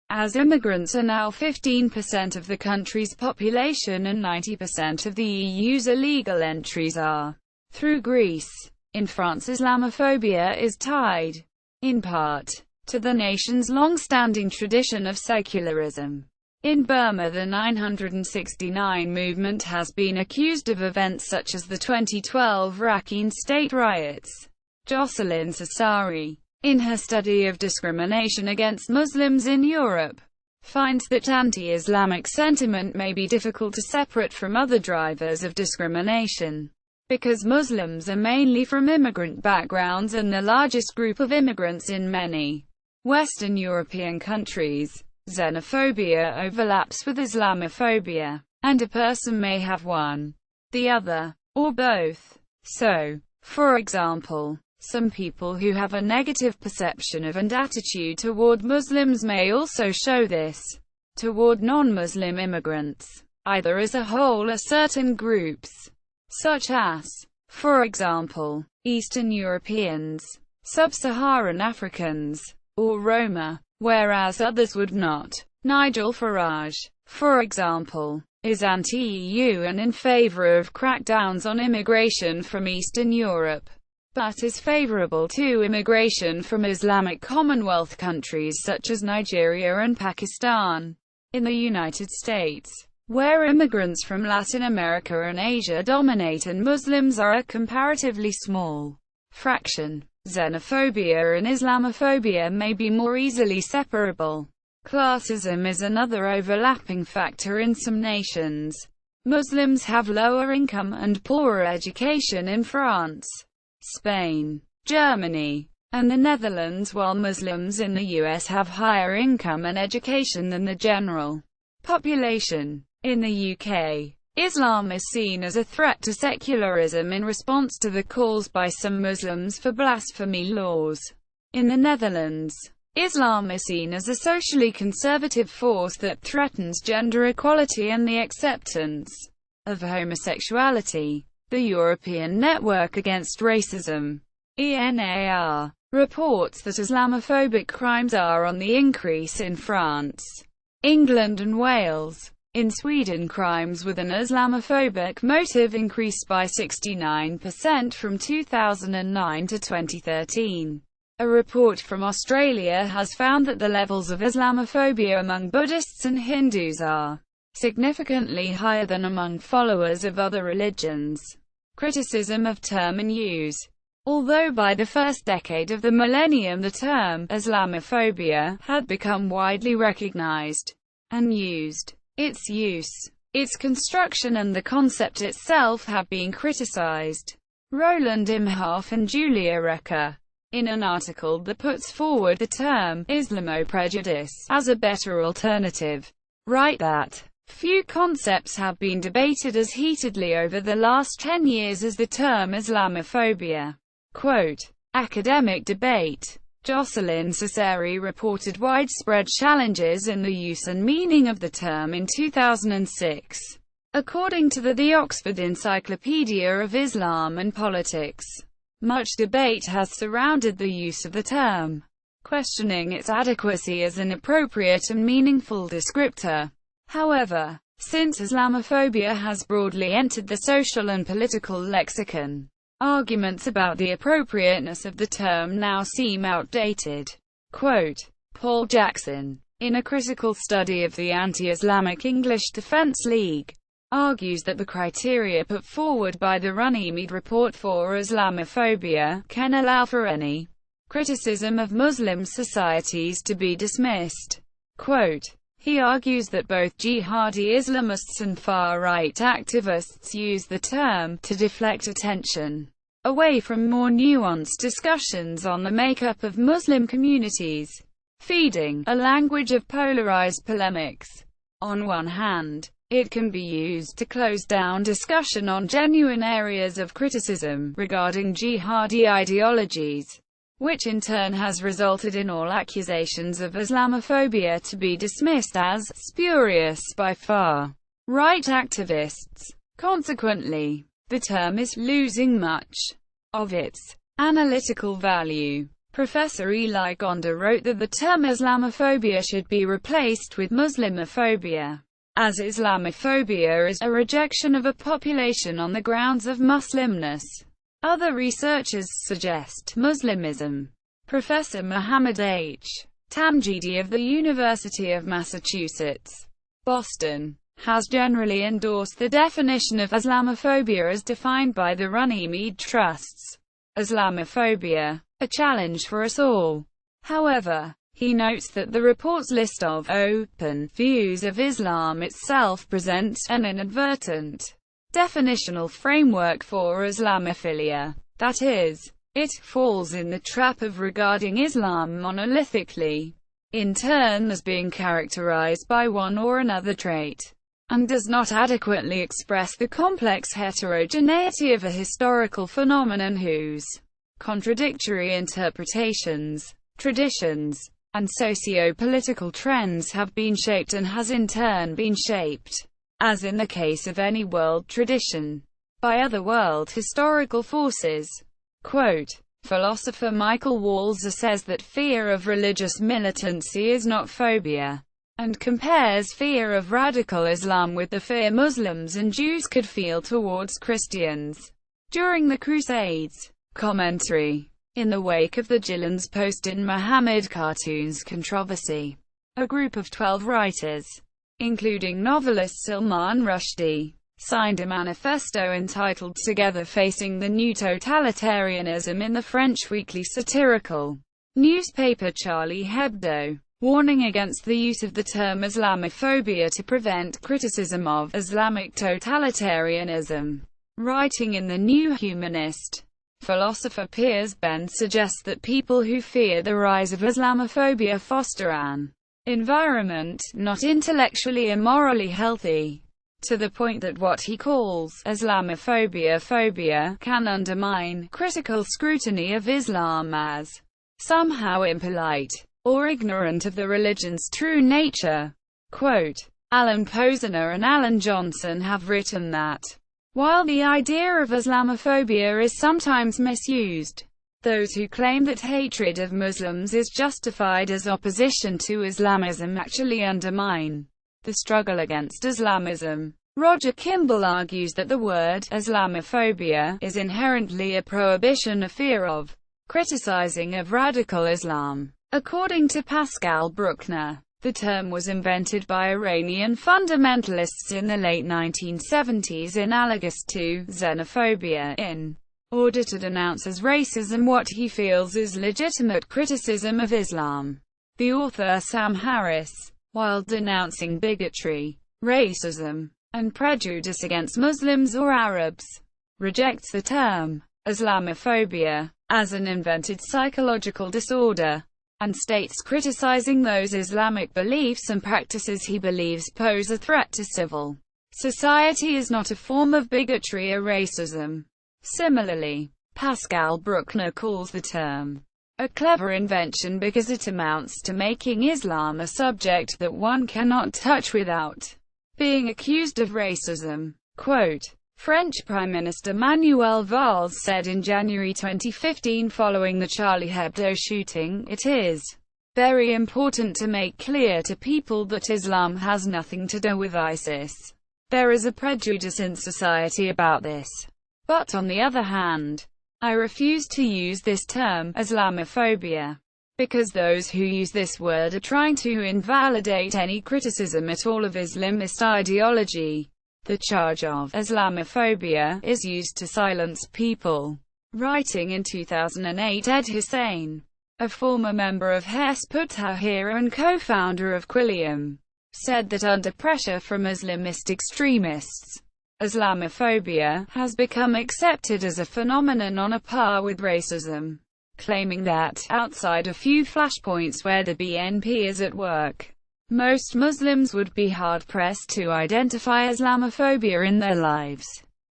as immigrants are now 15% of the country's population and 90% of the EU's illegal entries are through Greece. In France, Islamophobia is tied, in part, to the nation's long-standing tradition of secularism. In Burma, the 969 movement has been accused of events such as the 2012 Rakhine State riots. Jocelyn Cesari, in her study of discrimination against Muslims in Europe, finds that anti-Islamic sentiment may be difficult to separate from other drivers of discrimination, because Muslims are mainly from immigrant backgrounds and the largest group of immigrants in many Western European countries. Xenophobia overlaps with Islamophobia, and a person may have one, the other, or both. So, for example, some people who have a negative perception of and attitude toward Muslims may also show this toward non-Muslim immigrants, either as a whole or certain groups, such as, for example, Eastern Europeans, Sub-Saharan Africans, or Roma, whereas others would not. Nigel Farage, for example, is anti-EU and in favor of crackdowns on immigration from Eastern Europe, but is favorable to immigration from Islamic Commonwealth countries such as Nigeria and Pakistan. In the United States, where immigrants from Latin America and Asia dominate and Muslims are a comparatively small fraction, xenophobia and Islamophobia may be more easily separable. Classism is another overlapping factor in some nations. Muslims have lower income and poorer education in France, Spain, Germany, and the Netherlands, while Muslims in the US have higher income and education than the general population. In the UK, Islam is seen as a threat to secularism in response to the calls by some Muslims for blasphemy laws. In the Netherlands, Islam is seen as a socially conservative force that threatens gender equality and the acceptance of homosexuality. The European Network Against Racism, ENAR, reports that Islamophobic crimes are on the increase in France, England and Wales. In Sweden, crimes with an Islamophobic motive increased by 69% from 2009 to 2013. A report from Australia has found that the levels of Islamophobia among Buddhists and Hindus are significantly higher than among followers of other religions. Criticism of term and use. Although by the first decade of the millennium the term Islamophobia had become widely recognized and used, its use, its construction and the concept itself have been criticized. Roland Imhoff and Julia Recker, in an article that puts forward the term Islamoprejudice as a better alternative, write that few concepts have been debated as heatedly over the last 10 years as the term Islamophobia. Quote, academic debate. Jocelyn Cesari reported widespread challenges in the use and meaning of the term in 2006. According to the Oxford Encyclopedia of Islam and Politics, much debate has surrounded the use of the term, questioning its adequacy as an appropriate and meaningful descriptor. However, since Islamophobia has broadly entered the social and political lexicon, arguments about the appropriateness of the term now seem outdated. Quote, Paul Jackson, in a critical study of the Anti-Islamic English Defense League, argues that the criteria put forward by the Runnymede report for Islamophobia can allow for any criticism of Muslim societies to be dismissed. Quote, he argues that both jihadi Islamists and far-right activists use the term to deflect attention away from more nuanced discussions on the makeup of Muslim communities, feeding a language of polarized polemics. On one hand, it can be used to close down discussion on genuine areas of criticism regarding jihadi ideologies, which in turn has resulted in all accusations of Islamophobia to be dismissed as spurious by far-right activists. Consequently, the term is losing much of its analytical value. Professor Eli Gonda wrote that the term Islamophobia should be replaced with Muslimophobia, as Islamophobia is a rejection of a population on the grounds of Muslimness. Other researchers suggest Muslimism. Professor Muhammad H. Tamjidi of the University of Massachusetts, Boston, has generally endorsed the definition of Islamophobia as defined by the Runnymede Trust's Islamophobia, a challenge for us all. However, he notes that the report's list of open views of Islam itself presents an inadvertent definitional framework for Islamophilia. That is, it falls in the trap of regarding Islam monolithically, in turn as being characterized by one or another trait, and does not adequately express the complex heterogeneity of a historical phenomenon whose contradictory interpretations, traditions, and socio-political trends have been shaped and has in turn been shaped, as in the case of any world tradition, by other world historical forces. Quote, philosopher Michael Walzer says that fear of religious militancy is not phobia, and compares fear of radical Islam with the fear Muslims and Jews could feel towards Christians during the Crusades. Commentary. In the wake of the Gillen's post in Muhammad cartoons controversy, a group of 12 writers, including novelist Salman Rushdie, signed a manifesto entitled Together Facing the New Totalitarianism in the French weekly satirical newspaper Charlie Hebdo, warning against the use of the term Islamophobia to prevent criticism of Islamic totalitarianism. Writing in the New Humanist, philosopher Piers Benn suggests that people who fear the rise of Islamophobia foster an environment not intellectually and morally healthy, to the point that what he calls Islamophobia phobia can undermine critical scrutiny of Islam as somehow impolite or ignorant of the religion's true nature. Quote, Alan Posner and Alan Johnson have written that while the idea of Islamophobia is sometimes misused, those who claim that hatred of Muslims is justified as opposition to Islamism actually undermine the struggle against Islamism. Roger Kimball argues that the word Islamophobia is inherently a prohibition, a fear of criticizing of radical Islam. According to Pascal Bruckner, the term was invented by Iranian fundamentalists in the late 1970s, analogous to xenophobia, in order to denounce as racism what he feels is legitimate criticism of Islam. The author Sam Harris, while denouncing bigotry, racism, and prejudice against Muslims or Arabs, rejects the term Islamophobia as an invented psychological disorder, and states criticizing those Islamic beliefs and practices he believes pose a threat to civil society is not a form of bigotry or racism. Similarly, Pascal Bruckner calls the term a clever invention because it amounts to making Islam a subject that one cannot touch without being accused of racism. Quote, French Prime Minister Manuel Valls said in January 2015 following the Charlie Hebdo shooting, "It is very important to make clear to people that Islam has nothing to do with ISIS. There is a prejudice in society about this. But on the other hand, I refuse to use this term, Islamophobia, because those who use this word are trying to invalidate any criticism at all of Islamist ideology. The charge of Islamophobia is used to silence people." Writing in 2008, Ed Hussein a former member of Hezb ut-Tahrir and co-founder of Quilliam, said that under pressure from Islamist extremists, Islamophobia has become accepted as a phenomenon on a par with racism, claiming that, outside a few flashpoints where the BNP is at work, most Muslims would be hard-pressed to identify Islamophobia in their lives.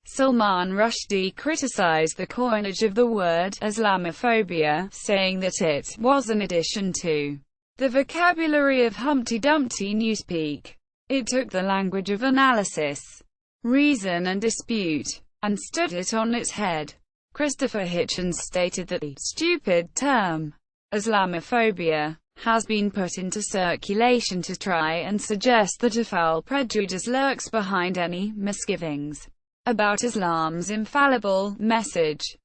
Salman Rushdie criticized the coinage of the word Islamophobia, saying that it was an addition to the vocabulary of Humpty Dumpty newspeak. It took the language of analysis, reason and dispute, and stood it on its head. Christopher Hitchens stated that the stupid term Islamophobia has been put into circulation to try and suggest that a foul prejudice lurks behind any misgivings about Islam's infallible message.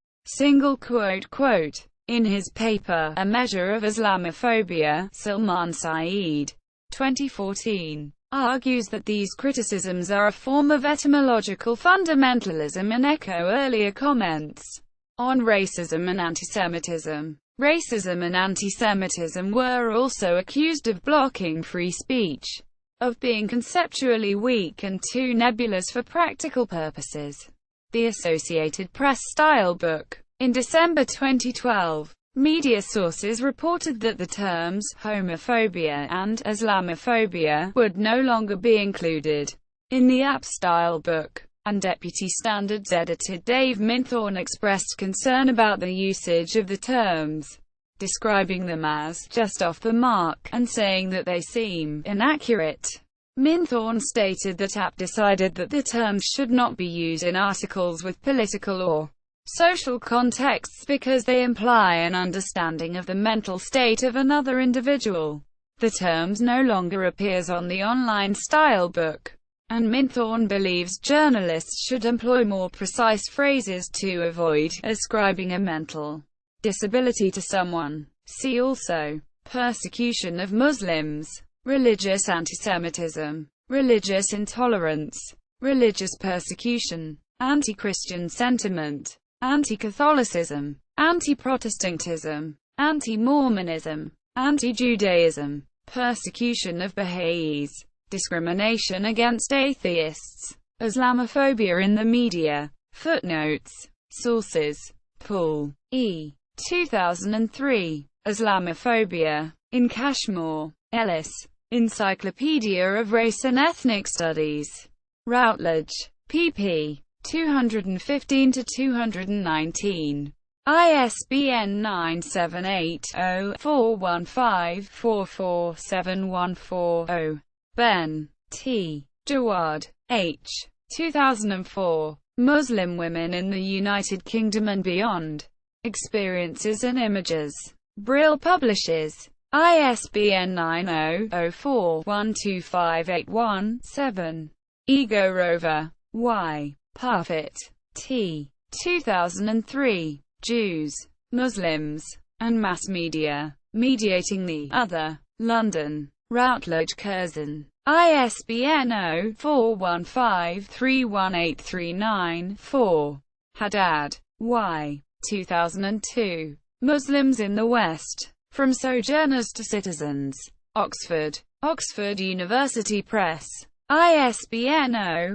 In his paper, A Measure of Islamophobia, Salman Saeed, 2014, argues that these criticisms are a form of etymological fundamentalism and echo earlier comments on racism and antisemitism. Racism and antisemitism were also accused of blocking free speech, of being conceptually weak and too nebulous for practical purposes. The Associated Press style book. In December 2012, media sources reported that the terms homophobia and Islamophobia would no longer be included in the app style book, and Deputy Standards Editor Dave Minthorn expressed concern about the usage of the terms, describing them as just off the mark, and saying that they seem inaccurate. Minthorn stated that app decided that the terms should not be used in articles with political or social contexts because they imply an understanding of the mental state of another individual. The terms no longer appears on the online style book, and Minthorn believes journalists should employ more precise phrases to avoid ascribing a mental disability to someone. See also: persecution of Muslims, religious antisemitism, religious intolerance, religious persecution, anti-Christian sentiment, anti-Catholicism, anti-Protestantism, anti-Mormonism, anti-Judaism, persecution of Baha'is, discrimination against atheists, Islamophobia in the media. Footnotes. Sources: Paul E. 2003. Islamophobia. In Cashmore, Ellis. Encyclopedia of Race and Ethnic Studies. Routledge. pp. 215-219. ISBN 978-0-415-44714-0. Ben. T. Jawad. H. 2004. Muslim Women in the United Kingdom and Beyond. Experiences and Images. Brill Publishers. ISBN 90-04-125817-7. Ego Rover. Y. Parfit. T. 2003. Jews, Muslims, and Mass Media. Mediating the Other. London. Routledge Curzon. ISBN 0-415-31839-4. Haddad. Y. 2002. Muslims in the West. From Sojourners to Citizens. Oxford. Oxford University Press. ISBN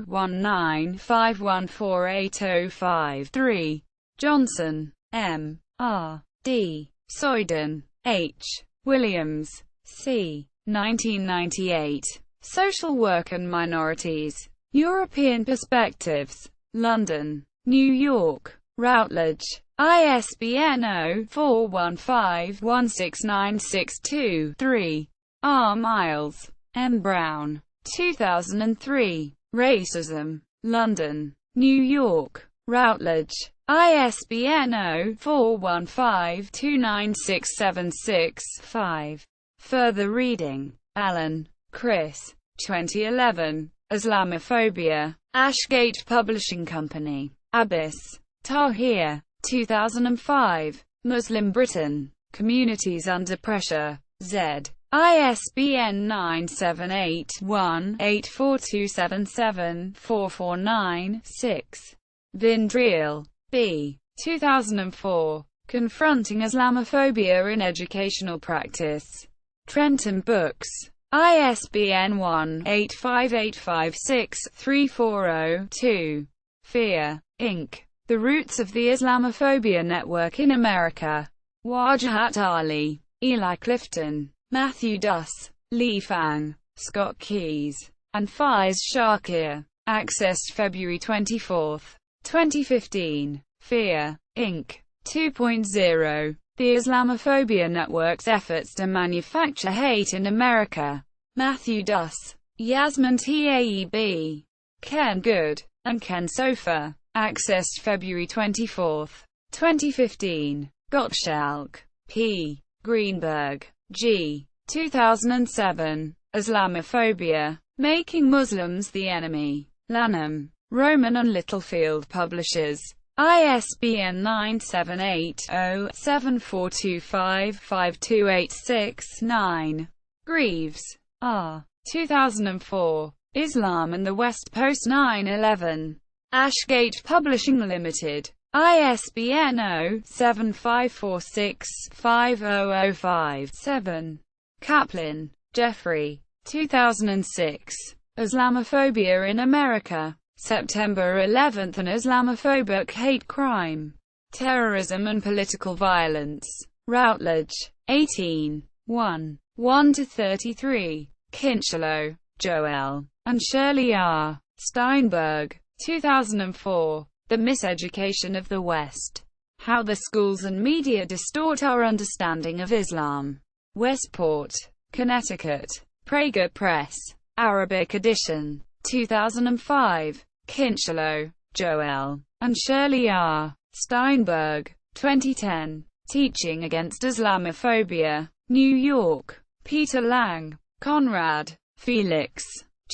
0-19-514805-3. Johnson, M. R. D. Soyden, H. Williams, C. 1998. Social Work and Minorities. European Perspectives. London, New York. Routledge. ISBN 0-415-16962-3. R. Miles, M. Brown. 2003. Racism. London, New York. Routledge. ISBN 0-415-29676-5. Further reading. Allen, Chris. 2011. Islamophobia. Ashgate Publishing Company. Abyss. Tahir. 2005. Muslim Britain. Communities Under Pressure. Z. ISBN 978-1-84277-449-6. Vindriel, B. 2004. Confronting Islamophobia in Educational Practice. Trenton Books. ISBN 1-85856-340-2. Fear, Inc. The Roots of the Islamophobia Network in America. Wajahat Ali, Eli Clifton, Matthew Duss, Lee Fang, Scott Keyes, and Faiz Shakir. Accessed February 24, 2015. Fear, Inc. 2.0. The Islamophobia Network's Efforts to Manufacture Hate in America. Matthew Duss, Yasmin Taeb, Ken Good, and Ken Sofer. Accessed February 24, 2015. Gottschalk, P. Greenberg, G. 2007. Islamophobia, Making Muslims the Enemy. Lanham, Rowman and Littlefield Publishers. ISBN 978-0-7425-5286-9. Greaves, R. 2004. Islam and the West Post 9/11. Ashgate Publishing Limited. ISBN 0-7546-50057. Kaplan, Jeffrey. 2006. Islamophobia in America. September 11 An Islamophobic Hate Crime. Terrorism and Political Violence. Routledge. 18. 1. 1-33. Kinchelow, Joel, and Shirley R. Steinberg. 2004. The Miseducation of the West. How the Schools and Media Distort Our Understanding of Islam. Westport, Connecticut. Prager Press. Arabic edition. 2005. Kinchelow, Joel, and Shirley R. Steinberg. 2010. Teaching Against Islamophobia. New York. Peter Lang. Conrad, Felix.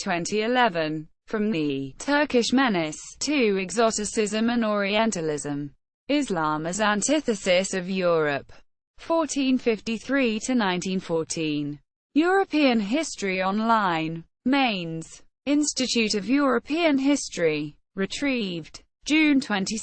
2011. From the Turkish Menace to Exoticism and Orientalism. Islam as Antithesis of Europe. 1453–1914. European History Online. Mainz. Institute of European History. Retrieved. June 22,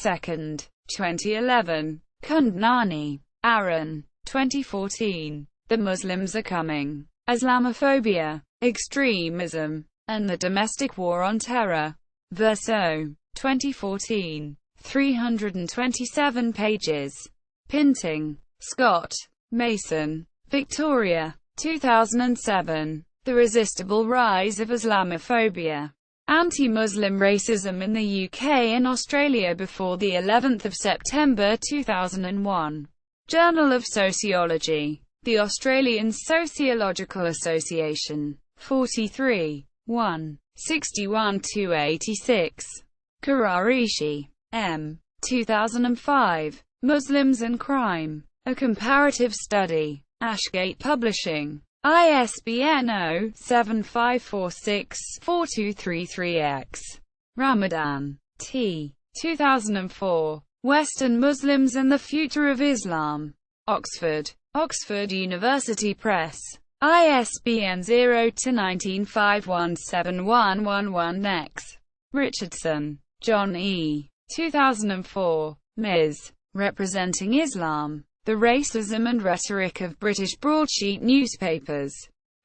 2011. Kundnani, Aaron. 2014. The Muslims Are Coming. Islamophobia, Extremism, and the Domestic War on Terror. Verso. 2014. 327 pages. Pinting. Scott. Mason. Victoria. 2007. The Resistible Rise of Islamophobia. Anti-Muslim Racism in the UK and Australia before the 11th of September 2001. Journal of Sociology. The Australian Sociological Association. 43. 1. 61–86. Kararishi, M. 2005. Muslims and Crime. A Comparative Study. Ashgate Publishing. ISBN 0-7546-4233-X. Ramadan, T. 2004. Western Muslims and the Future of Islam. Oxford. Oxford University Press. ISBN 0-19517111-X. Richardson, John E. 2004. Ms. Representing Islam. The Racism and Rhetoric of British Broadsheet Newspapers.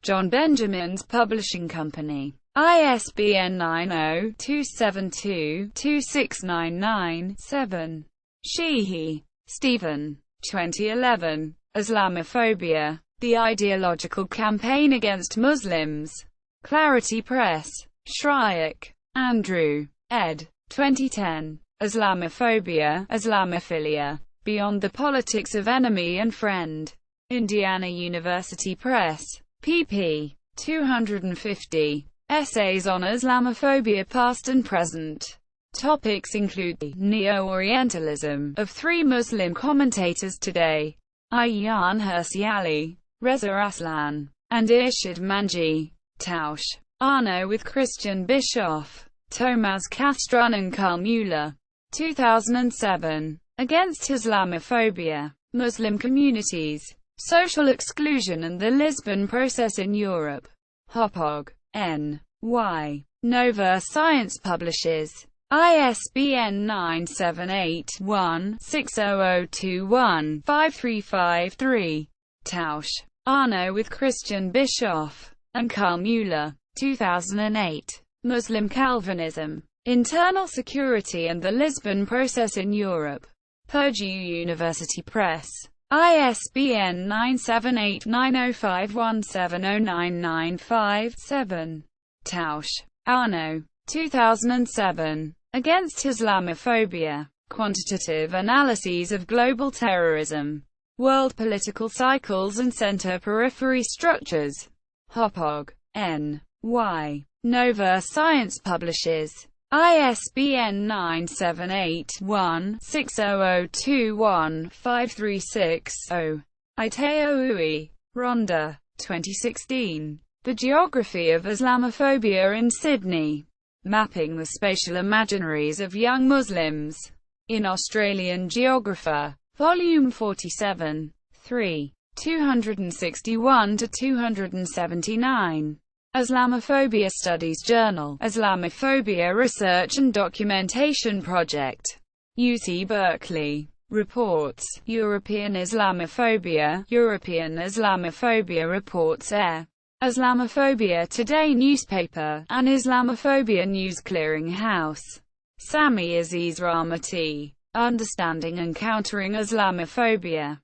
John Benjamin's Publishing Company. ISBN 90-272-2699-7. Sheehy, Stephen. 2011. Islamophobia, The Ideological Campaign Against Muslims. Clarity Press. Shryack, Andrew. ed. 2010. Islamophobia, Islamophilia. Beyond the Politics of Enemy and Friend. Indiana University Press. pp. 250. Essays on Islamophobia past and present. Topics include the neo-Orientalism of three Muslim commentators today. Ayaan Hirsi Ali, Reza Aslan, and Irshad Manji. Tausch, Arno with Christian Bischoff, Tomaz Castron and Karl Mueller. 2007. Against Islamophobia, Muslim Communities, Social Exclusion and the Lisbon Process in Europe. Hopog, N. Y. Nova Science Publishes. ISBN 978-1-60021-5353. Tausch, Arno with Christian Bischoff and Karl Müller. 2008. Muslim Calvinism, Internal Security and the Lisbon Process in Europe. Purdue University Press. ISBN 978-9051709957. Tausch, Arno. 2007. Against Islamophobia. Quantitative Analyses of Global Terrorism. World Political Cycles and Center-Periphery Structures. Hopog. N. Y. Nova Science publishes. ISBN 978-1-60021-536-0. Itaoui, Rhonda. 2016. The Geography of Islamophobia in Sydney. Mapping the Spatial Imaginaries of Young Muslims. In Australian Geographer. Volume 47. 3. 261–279. Islamophobia Studies Journal. Islamophobia Research and Documentation Project. UC Berkeley. Reports. European Islamophobia. European Islamophobia Reports Air. Islamophobia Today newspaper, and Islamophobia News Clearinghouse. Sami Aziz Rahmati. Understanding and Countering Islamophobia.